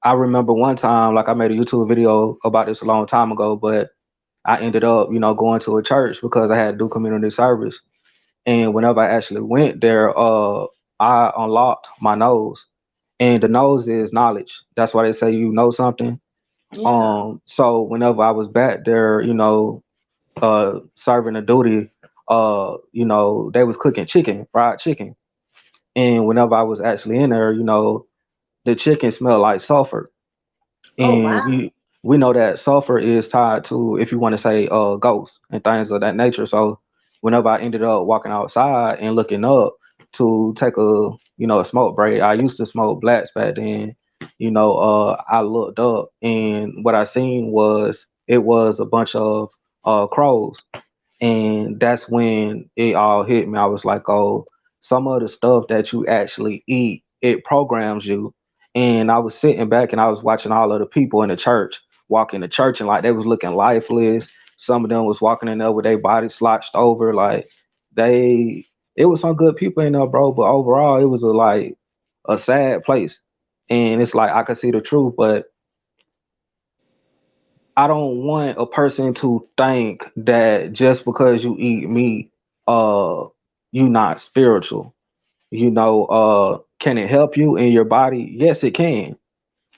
A: I remember one time, like I made a YouTube video about this a long time ago, but I ended up, going to a church because I had to do community service. And whenever I actually went there, I unlocked my nose. And the nose is knowledge. That's why they say you know something.
B: Yeah.
A: So whenever I was back there, serving a duty, they was cooking chicken, fried chicken. And whenever I was actually in there, the chicken smelled like sulfur.
B: Oh,
A: And
B: wow.
A: we know that sulfur is tied to, if you want to say, ghosts and things of that nature. So whenever I ended up walking outside and looking up to take a smoke break, I used to smoke blacks back then. I looked up and what I seen was it was a bunch of crows. And that's when it all hit me. I was like, oh, some of the stuff that you actually eat, it programs you. And I was sitting back and I was watching all of the people in the church walk in the church and like they was looking lifeless. Some of them was walking in there with their body slouched over. Like they it was some good people in there, bro. But overall it was a sad place. And it's like I could see the truth, but I don't want a person to think that just because you eat meat, you not spiritual. Can it help you in your body? Yes, it can.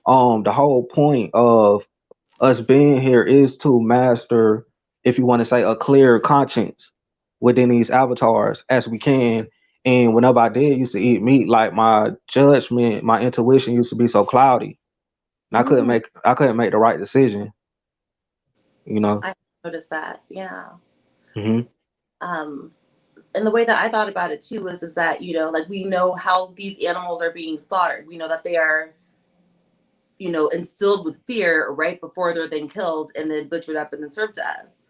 A: The whole point of us being here is to master, if you want to say, a clear conscience within these avatars as we can. And whenever I did used to eat meat, like my judgment, my intuition used to be so cloudy, and
B: Mm,
A: I couldn't make the right decision. You know.
B: I noticed that. Yeah.
A: Hmm.
B: Um, and the way that I thought about it too is that, like, we know how these animals are being slaughtered. We know that they are, instilled with fear right before they're then killed and then butchered up and then served to us.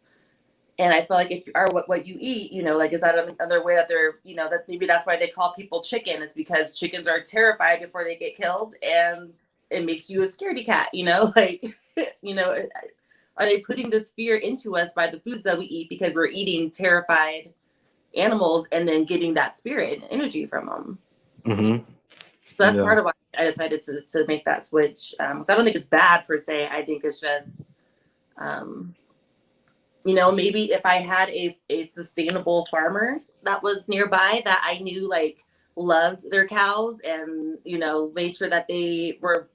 B: And I feel like if you are what you eat, like, is that another way that they're, that maybe that's why they call people chicken, is because chickens are terrified before they get killed, and it makes you a scaredy cat, like, you know, are they putting this fear into us by the foods that we eat because we're eating terrified animals and then getting that spirit and energy from them?
A: Hmm.
B: So that's
A: Yeah.
B: part of why I decided to make that switch. 'Cause I don't think it's bad per se. I think it's just, um, maybe if I had a sustainable farmer that was nearby that I knew, like, loved their cows and, made sure that they were,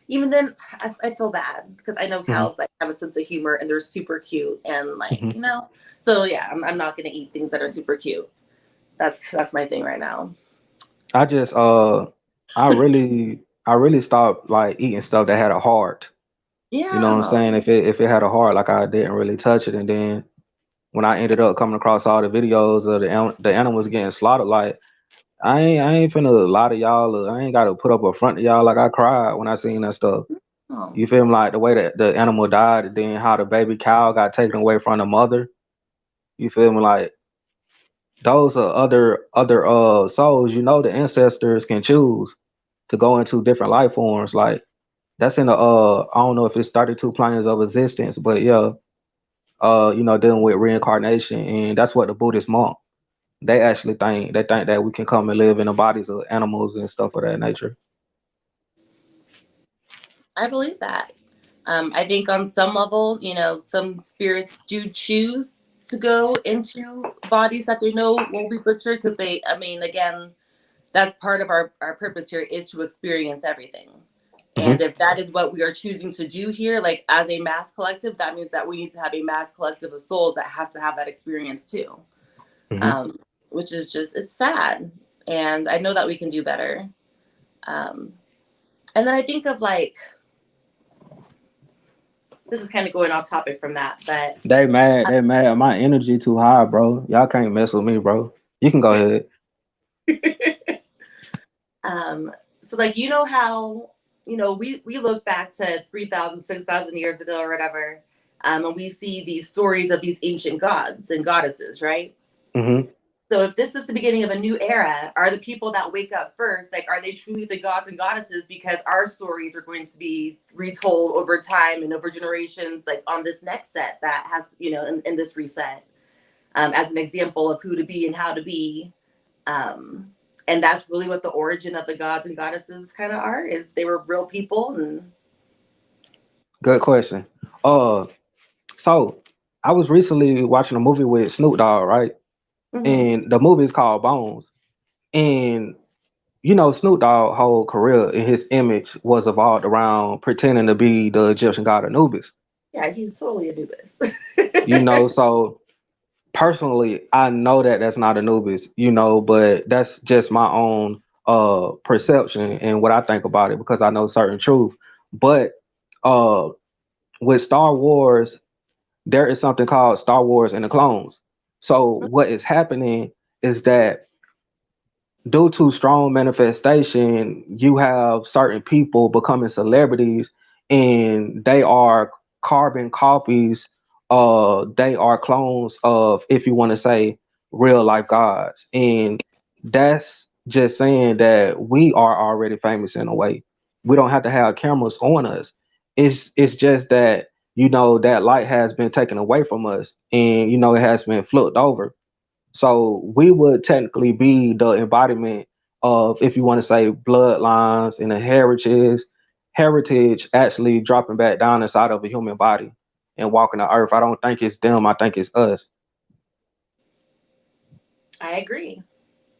B: even then, I feel bad because I know
A: Hmm.
B: cows, like, have a sense of humor and they're super cute and, like,
A: Hmm.
B: so yeah, I'm not going to eat things that are super cute. That's my thing right now.
A: I just I really stopped like eating stuff that had a heart. You know what I'm
B: Yeah.
A: saying? If it had a heart, like I didn't really touch it. And then when I ended up coming across all the videos of the animals getting slaughtered, like I ain't finna lie to y'all. Or I ain't gotta put up a front to y'all. Like I cried when I seen that stuff.
B: Oh,
A: You feel me? Like the way that the animal died, and then how the baby cow got taken away from the mother. You feel me? Like those are other souls. The ancestors can choose to go into different life forms. Like that's in the I don't know if it's 32 planes of existence, but yeah, dealing with reincarnation, and that's what the Buddhist monk they think that we can come and live in the bodies of animals and stuff of that nature.
B: I believe that. I think on some level, some spirits do choose to go into bodies that they know will be butchered because I mean, again, that's part of our purpose here, is to experience everything. And
A: Hmm.
B: if that is what we are choosing to do here, like, as a mass collective, that means that we need to have a mass collective of souls that have to have that experience too.
A: Hmm.
B: Um, which is just, it's sad. And I know that we can do better. And then I think of, like, this is kind of going off topic from that, but
A: They mad. They mad. My energy too high, bro. Y'all can't mess with me, bro. You can go ahead.
B: um, so like, you know how, you know, we look back to 3,000, 6,000 years ago or whatever, and we see these stories of these ancient gods and goddesses, right?
A: Mm-hmm.
B: So if this is the beginning of a new era, are the people that wake up first, like, are they truly the gods and goddesses? Because our stories are going to be retold over time and over generations, like on this next set that has, you know, in this reset, as an example of who to be and how to be. And that's really what the origin of the gods and goddesses kind of are, is they were real people. And
A: Good question. So I was recently watching a movie with Snoop Dogg, right?
B: Mhm.
A: And the movie is called Bones. And you know, Snoop Dogg's whole career and his image was evolved around pretending to be the Egyptian god Anubis.
B: Yeah, he's totally Anubis.
A: You know, so personally, I know that that's not Anubis, you know, but that's just my own perception and what I think about it because I know certain truth. But uh with Star Wars, there is something called Star Wars and the Clones. So what is happening is that due to strong manifestation, you have certain people becoming celebrities and they are carbon copies, they are clones of, if you want to say, real life gods. And that's just saying that we are already famous in a way. We don't have to have cameras on us. It's just that, you know, that light has been taken away from us and, you know, it has been flipped over, so we would technically be the embodiment of, if you want to say, bloodlines and the heritage actually dropping back down inside of a human body and walking the earth. I don't think it's them. I think it's us.
B: I agree.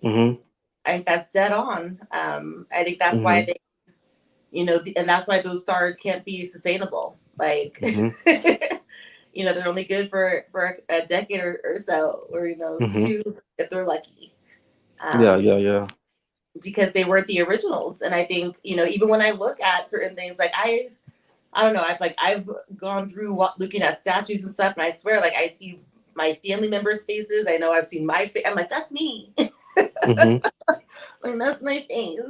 A: Hmm.
B: I think that's dead on. I think that's why
A: Hmm.
B: they, you know, and that's why those stars can't be sustainable. Like,
A: Hmm.
B: you know, they're only good for a decade or so, or, you know,
A: Hmm.
B: two if they're lucky.
A: Yeah,
B: Um,
A: yeah, yeah.
B: because they weren't the originals. And I think, you know, even when I look at certain things, like I don't know, I've gone through looking at statues and stuff, and I swear, like, I see my family members' faces. I know I've seen my face. I'm like, that's me.
A: Hmm.
B: Like, that's my face.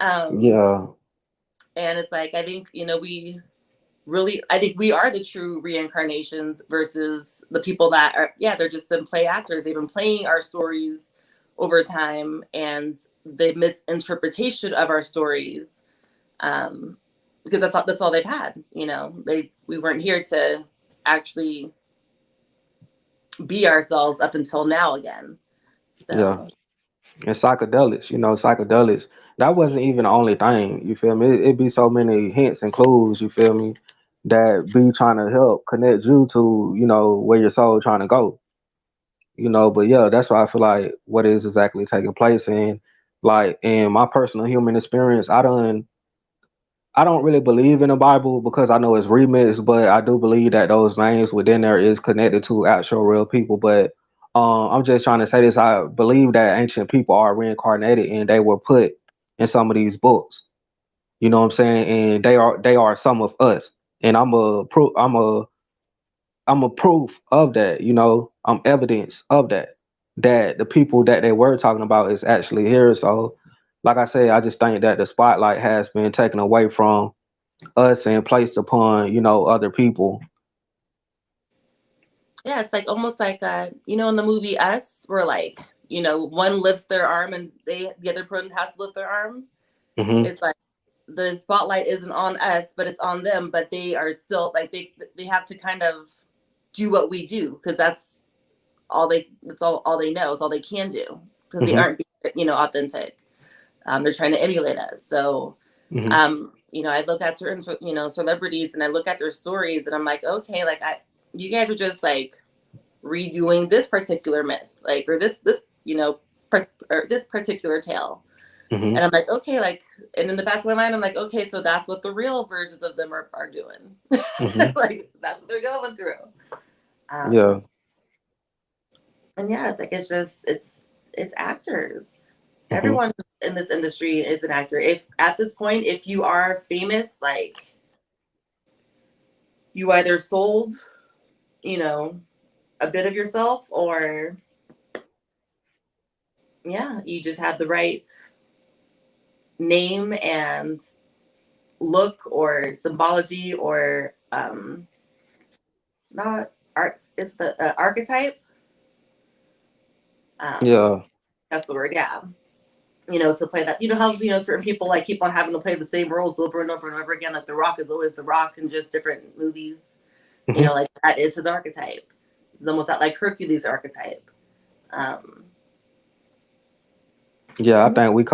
B: Um,
A: Yeah,
B: and it's like, I think, you know, I think we are the true reincarnations versus the people that are, yeah, they're just been play actors. They've been playing our stories over time, and the misinterpretation of our stories, um, because that's all they've had. You know, we weren't here to actually be ourselves up until now again.
A: yeah.
B: So
A: And psychedelics, you know, psychedelics. That wasn't even the only thing. You feel me? It be so many hints and clues. You feel me? That be trying to help connect you to, you know, where your soul trying to go. You know, but yeah, that's why I feel like what is exactly taking place. And like in my personal human experience, I don't really believe in the Bible because I know it's remixed, but I do believe that those names within there is connected to actual real people. But I'm just trying to say this. I believe that ancient people are reincarnated and they were put in some of these books. You know what I'm saying? And they are some of us. And I'm a proof of that, you know. I'm evidence of that. That the people that they were talking about is actually here. So, like I said, I just think that the spotlight has been taken away from us and placed upon, you know, other people.
B: yeah, it's like almost like, you know, in the movie Us, where, like, you know, one lifts their arm and the other person has to lift their arm.
A: Hmm.
B: It's like the spotlight isn't on us, but it's on them. But they are still like, they have to kind of do what we do, because that's all they know, is all they can do, because they
A: Hmm.
B: aren't being, you know, authentic. They're trying to emulate us. So,
A: Hmm.
B: you know, I look at certain, you know, celebrities, and I look at their stories, and I'm like, okay, like, you guys are just like redoing this particular myth, like, or this, you know, or this particular tale.
A: Hmm.
B: And I'm like, okay, like, and in the back of my mind, I'm like, okay, so that's what the real versions of them are doing.
A: Hmm.
B: Like, that's what they're going through.
A: Yeah.
B: Um, and yeah, it's like, it's actors.
A: Hmm.
B: Everyone in this industry is an actor. If at this point, if you are famous, like, you either sold, you know, a bit of yourself, or yeah, you just had the right name and look or symbology, or not art, it's the archetype.
A: Yeah.
B: That's the word, yeah. To play that, how certain people like keep on having to play the same roles over and over and over again. Like The Rock is always The Rock in just different movies.
A: Hmm.
B: Like that is his archetype. It's almost that like Hercules archetype. Um,
A: Yeah,
B: and
A: I think we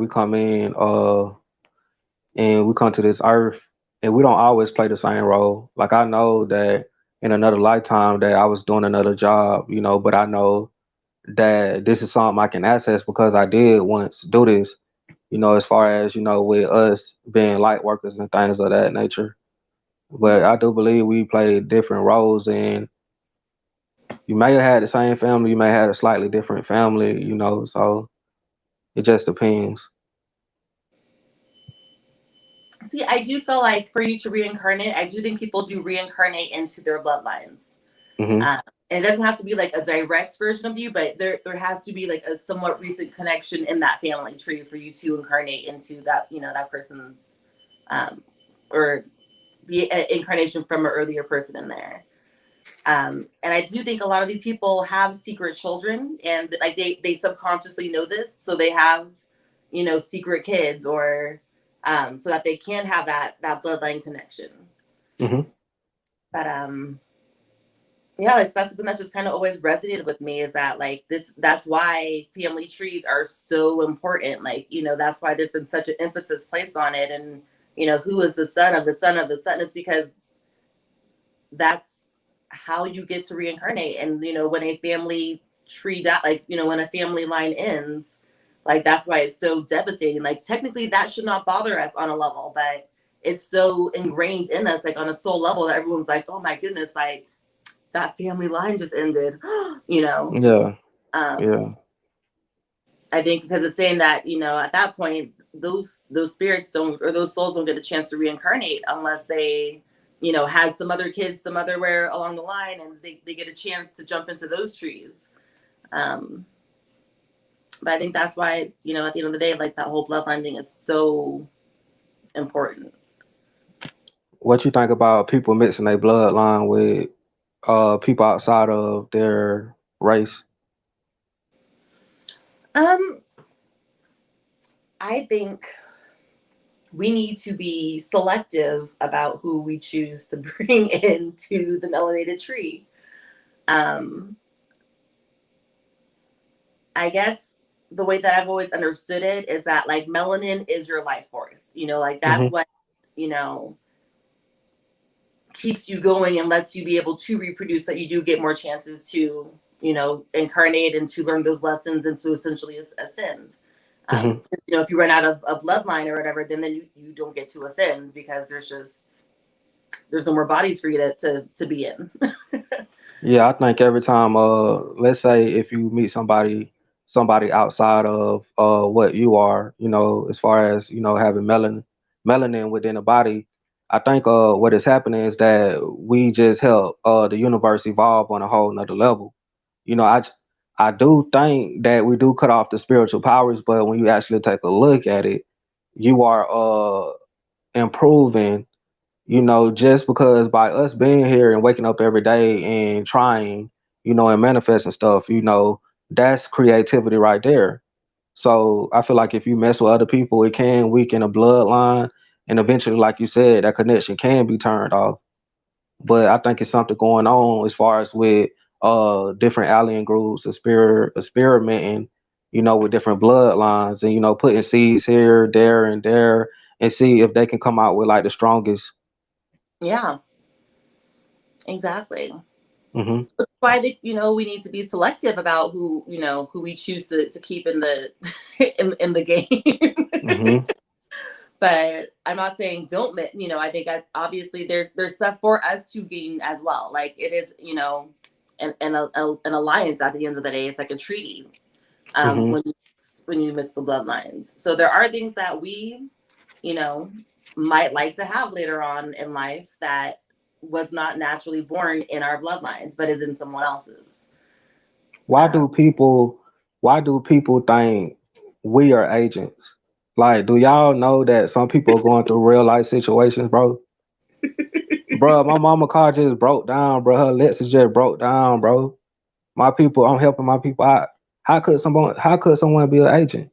A: come in and we come to this earth and we don't always play the same role. Like I know that in another lifetime that I was doing another job, but I know that this is something I can access because I did once do this, as far as, with us being light workers and things of that nature. But
B: yeah,
A: I do believe we play different roles, and you may have had the same family, you may have a slightly different family, so it just depends.
B: see, I do feel like for you to reincarnate, I do think people do reincarnate into their bloodlines.
A: Hmm.
B: Uh, and it doesn't have to be like a direct version of you, but there has to be like a somewhat recent connection in that family tree for you to incarnate into that, that person's, um, or be an incarnation from an earlier person in there. And I do think a lot of these people have secret children, and like they subconsciously know this, so they have, secret kids, or so that they can have that bloodline connection.
A: Hmm.
B: But yeah, that's something that's just kind of always resonated with me, is that like that's why family trees are so important. Like, that's why there's been such an emphasis placed on it. And who is the son of the son of the son? It's because that's how you get to reincarnate. And when a family tree like when a family line ends, like that's why it's so devastating. Like technically that should not bother us on a level, but it's so ingrained in us, like on a soul level, that everyone's like, oh my goodness, like that family line just ended. you know
A: Yeah.
B: um
A: Yeah.
B: I think because it's saying that at that point those spirits don't, or those souls don't get a chance to reincarnate unless they had some other kids some other where along the line, and they get a chance to jump into those trees. um but I think that's why at the end of the day, like that whole bloodline thing is so important.
A: What you think about people mixing their bloodline with people outside of their race?
B: um I think we need to be selective about who we choose to bring into the melanated tree. um I guess the way that I've always understood it is that like melanin is your life force. Like that's
A: Hmm.
B: what, you know, keeps you going and lets you be able to reproduce, that you do get more chances to, incarnate and to learn those lessons and to essentially ascend.
A: Hmm.
B: If you run out of a bloodline or whatever, then you don't get to ascend, because there's no more bodies for you to be in.
A: Yeah, I think every time, let's say if you meet somebody outside of what you are, as far as having melanin within the body, I think what is happening is that we just help the universe evolve on a whole nother level. You know, I j- I do think that we do cut off the spiritual powers, but when you actually take a look at it, you are improving, just because by us being here and waking up every day and trying, and manifesting stuff, that's creativity right there. So I feel like if you mess with other people, it can weaken a bloodline, and eventually, like you said, that connection can be turned off. But I think it's something going on as far as with different alien groups, experimenting, with different bloodlines, and putting seeds here, there, and there, and see if they can come out with like the strongest.
B: Yeah, exactly.
A: Hmm.
B: That's why we need to be selective about who we choose to keep in the in the game.
A: Hmm.
B: But I'm not saying don't, I think obviously there's stuff for us to gain as well. Like it is, an alliance at the end of the day. It's like a treaty.
A: Hmm.
B: When you mix the bloodlines, so there are things that we, you know, might like to have later on in life that was not naturally born in our bloodlines, but is in someone else's.
A: Why do people think we are agents? Like, do y'all know that some people are going through real life situations, bro? Bro, my mama car just broke down, bro. Her Lexus just broke down, bro. My people, I'm helping my people out. How could someone be an agent?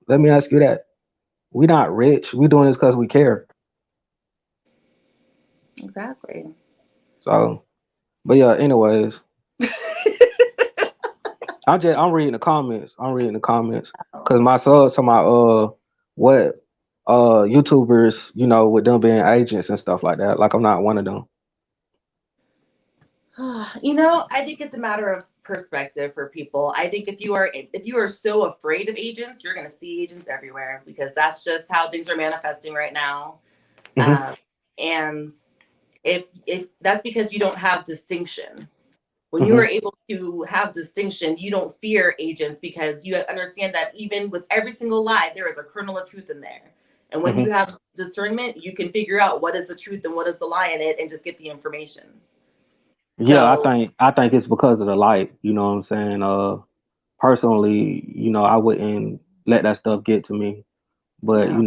A: Let me ask you that. We not rich. We doing this because we care.
B: Exactly.
A: So, but yeah, anyways, I'm reading the comments. I'm reading the comments because my son talking about what YouTubers, with them being agents and stuff like that. Like I'm not one of them.
B: I think it's a matter of perspective for people. I think if you are so afraid of agents, you're going to see agents everywhere because that's just how things are manifesting right now.
A: Hmm.
B: And if that's because you don't have distinction. When you are
A: Hmm.
B: able to have distinction, you don't fear agents because you understand that even with every single lie, there is a kernel of truth in there. And when
A: Hmm.
B: you have discernment, you can figure out what is the truth and what is the lie in it and just get the information.
A: Yeah, I
B: So,
A: think I think it's because of the light. You know what I'm saying? Personally, I wouldn't let that stuff get to me. But
B: yeah.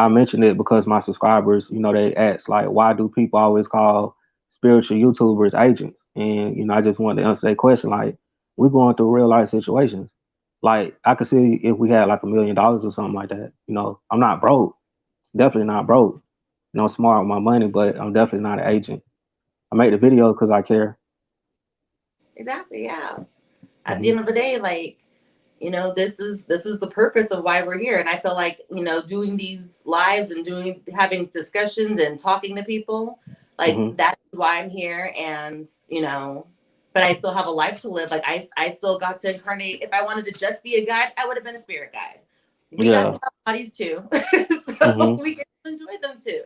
A: I mentioned it because my subscribers, they ask like, why do people always call spiritual YouTubers agents? And I just wanted to answer that question. Like, we're going through real life situations. Like, I could see if we had like $1 million or something like that. I'm not broke. Definitely not broke. I'm smart with my money, but I'm definitely not an agent. I make the videos because I care.
B: Exactly. Yeah. At the
A: Hmm.
B: end of the day, like, this is the purpose of why we're here. And I feel like, doing these lives and having discussions and talking to people, like
A: Hmm.
B: that's why I'm here. And, but I still have a life to live. Like I still got to incarnate. If I wanted to just be a guide, I would have been a spirit guide. We got
A: Yeah.
B: to have bodies too. So
A: Hmm.
B: we get to enjoy them too.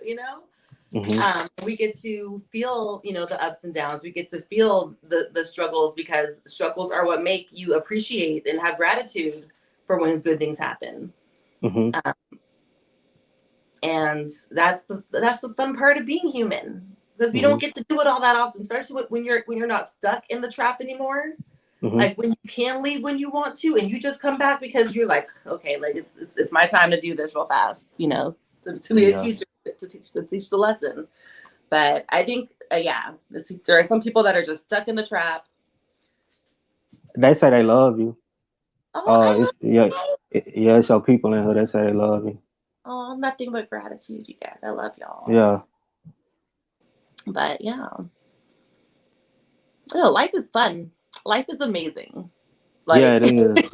A: Hmm.
B: We get to feel, the ups and downs. We get to feel the struggles because struggles are what make you appreciate and have gratitude for when good things happen.
A: Hmm.
B: Um, and that's the fun part of being human because we don't
A: Hmm.
B: get to do it all that often, especially when you're not stuck in the trap anymore.
A: Hmm.
B: Like when you can leave when you want to, and you just come back because you're like, okay, like it's my time to do this real fast, to be a
A: Yeah.
B: teacher to teach the lesson. But I think, yeah, there are some people that are just stuck in the trap.
A: They say they love you.
B: Oh, I love
A: It's yeah,
B: you.
A: yeah. It's your people in here. They say they love you.
B: Oh, nothing but gratitude, you guys. I love y'all.
A: Yeah,
B: But yeah, life is fun. Life is amazing.
A: yeah.
B: Like
A: It is.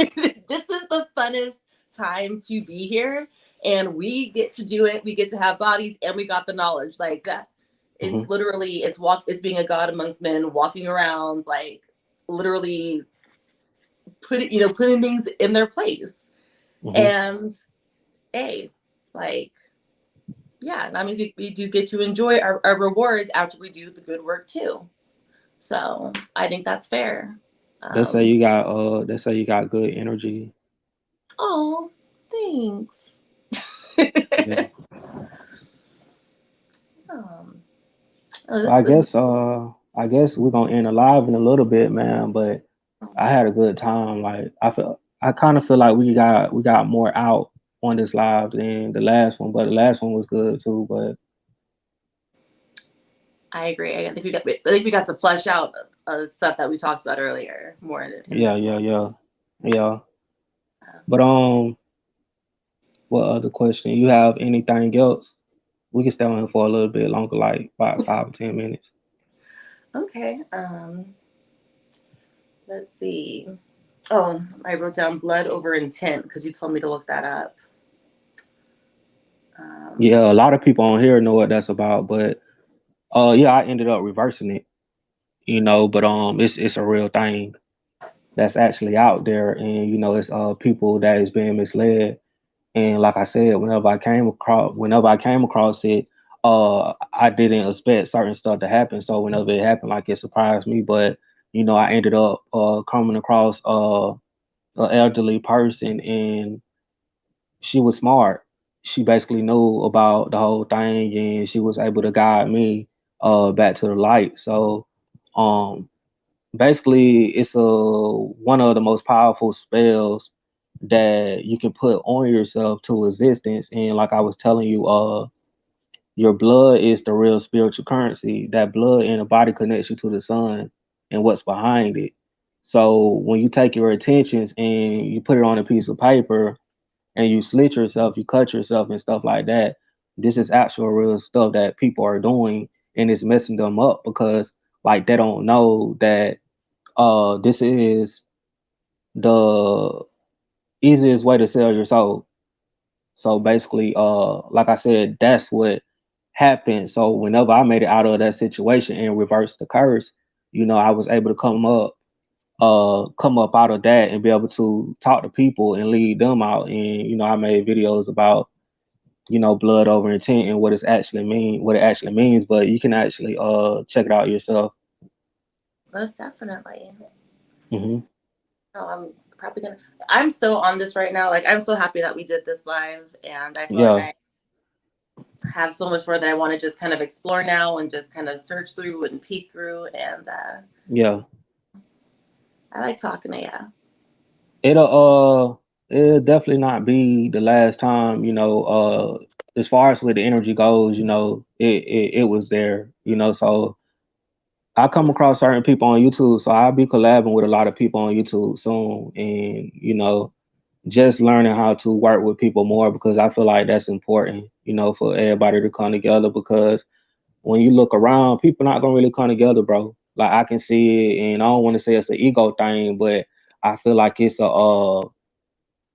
B: this is the funnest time to be here, and we get to do it. We get to have bodies, and we got the knowledge like that.
A: Hmm.
B: It's literally it's being a god amongst men, walking around like literally putting things in their place.
A: Hmm.
B: And hey, like, yeah, that means we do get to enjoy our rewards after we do the good work too. So I think that's fair.
A: They say
B: Um,
A: you got good energy.
B: oh, thanks.
A: Yeah.
B: um, oh,
A: Well,
B: this this
A: I guess we're gonna end alive in a little bit, man. But I had a good time. Like I kind of feel like we got more out on this live than the last one, but the last one was good too. But
B: I agree. I think we got to flesh out stuff that we talked about earlier more in
A: yeah,
B: this
A: yeah,
B: one.
A: yeah, yeah.
B: Uh,
A: But what other question? You have anything else? We can stay on here for a little bit longer, like about 5 or 10 minutes.
B: okay. Let's see. Oh, I wrote down blood over intent because you told me to look that up. Um,
A: Yeah, a lot of people on here know what that's about, but yeah, I ended up reversing it, but it's a real thing that's actually out there, and it's people that is being misled. And like I said, whenever I came across it, I didn't expect certain stuff to happen. So whenever it happened, like it surprised me. But I ended up coming across an elderly person, and she was smart. She basically knew about the whole thing, and she was able to guide me back to the light. So um basically it's a one of the most powerful spells that you can put on yourself to existence. And like I was telling you, your blood is the real spiritual currency. That blood in the body connects you to the sun and what's behind it. So when you take your intentions and you put it on a piece of paper and you slit yourself, you cut yourself and stuff like that, this is actual real stuff that people are doing, and it's messing them up because like they don't know that this is the easiest way to sell your soul. So basically, like I said, that's what happened. So whenever I made it out of that situation and reversed the curse, I was able to come up out of that and be able to talk to people and lead them out. And I made videos about blood over intent and what it actually means. But you can actually check it out yourself.
B: Most definitely.
A: Hmm.
B: Oh, I'm probably gonna. I'm so on this right now. Like, I'm so happy that we did this live, and I feel like
A: Yeah,
B: I have so much more that I want to just kind of explore now and just kind of search through and peek through. And
A: yeah.
B: I like talking to you.
A: It'll definitely not be the last time. As far as where the energy goes, it was there. So I come across certain people on YouTube, so I'll be collabing with a lot of people on YouTube soon, and just learning how to work with people more because I feel like that's important, for everybody to come together because when you look around, people not gonna really come together, bro. Like I can see it, and I don't want to say it's an ego thing, but I feel like it's a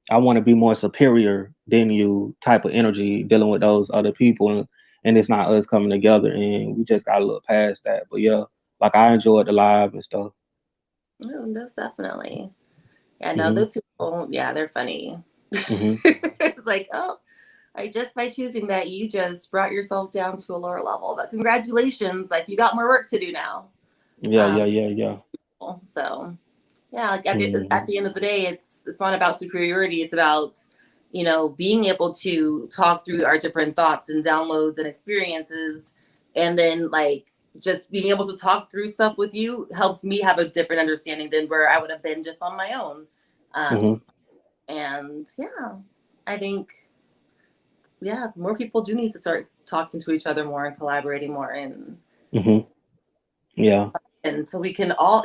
A: I want to be more superior than you type of energy dealing with those other people, and it's not us coming together, and we just gotta look past that. But yeah, like I enjoyed the live and stuff.
B: Oh, most definitely. Yeah, no,
A: Mhm.
B: those people, yeah, they're funny.
A: Mhm.
B: It's like, oh, I just by choosing that, you just brought yourself down to a lower level. But congratulations, like you got more work to do now.
A: Yeah.
B: Um,
A: Yeah. Yeah. Yeah.
B: so yeah, like at the
A: Mhm.
B: end of the day, it's not about superiority. It's about being able to talk through our different thoughts and downloads and experiences, and then like just being able to talk through stuff with you helps me have a different understanding than where I would have been just on my own.
A: Mhm.
B: Um, and yeah, I think yeah, more people do need to start talking to each other more and collaborating more,
A: Mhm. Yeah.
B: and so we can all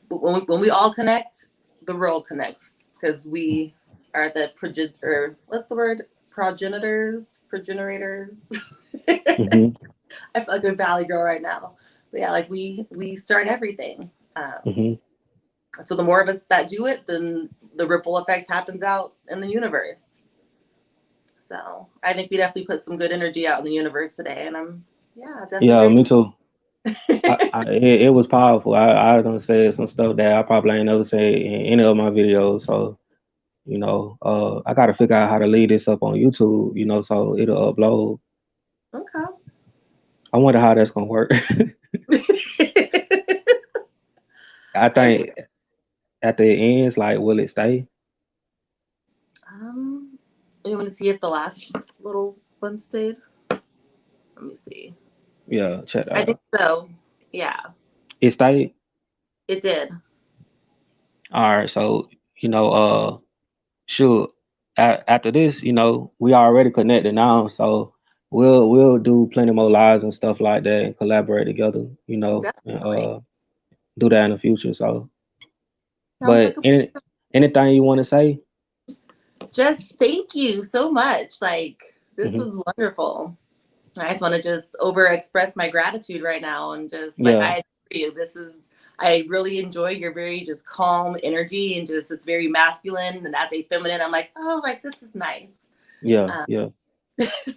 B: when we all connect, the world connects because we are the or what's the word, progenitors.
A: Mhm.
B: I feel like a valley girl right now, but yeah, like we start everything.
A: Mhm.
B: So the more of us that do it, then the ripple effect happens out in the universe. So I think we definitely put some good energy out in the universe today, and I'm yeah definitely
A: Yeah. Me
B: grateful.
A: too. It was powerful. I done said some stuff that I probably ain't never said in any of my videos. So I got to figure out how to lead this up on YouTube. So it'll upload.
B: Okay.
A: I wonder how that's gonna work. I
B: I
A: think at the ends, like, will it stay?
B: um, you want to see if the last little one stayed? Let me see.
A: Yeah, check that
B: I think
A: out.
B: so. Yeah,
A: It stayed.
B: it did.
A: All right. So sure. After this, we already connected now, so we'll do plenty more lives and stuff like that and collaborate together. And
B: Definitely.
A: do that in the future. So,
B: Sounds like
A: but
B: a
A: anything you want to say?
B: just thank you so much. Like this
A: Hmm.
B: was wonderful. I just want to just over express my gratitude right now and just like
A: Yeah.
B: I adore you. This is I really enjoy your very just calm energy and just it's very masculine and as a feminine I'm like oh like this is nice.
A: Yeah.
B: Um,
A: Yeah.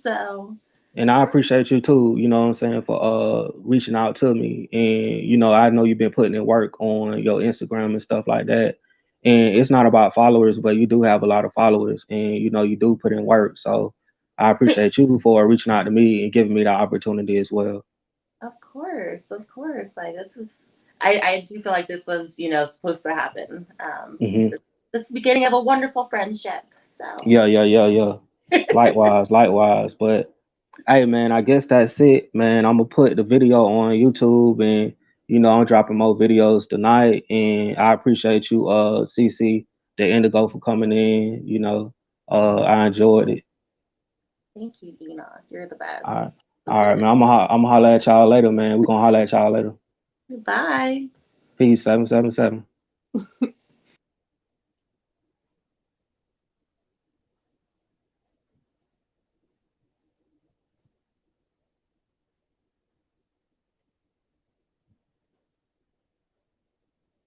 B: so
A: And I
B: yeah,
A: appreciate you too, what I'm saying, for reaching out to me. And I know you've been putting in work on your Instagram and stuff like that. And it's not about followers, but you do have a lot of followers and you do put in work. So I appreciate you for reaching out to me and giving me the opportunity as well.
B: of course. Like this is I do feel like this was supposed to happen.
A: Hmm.
B: This is the beginning of a wonderful friendship. So
A: Yeah, yeah, yeah, yeah. Likewise, likewise. But Hey man, I guess that's it, man. I'm gonna put the video on YouTube, and I'm dropping more videos tonight. And I appreciate you, CC, the Indigo, for coming in. I enjoyed it.
B: Thank you, Enoch. You're the
A: All right,
B: best.
A: all right,
B: Deserve.
A: man. I'm gonna holler at y'all later, man. We're gonna holler at y'all later.
B: Bye.
A: Peace, 777.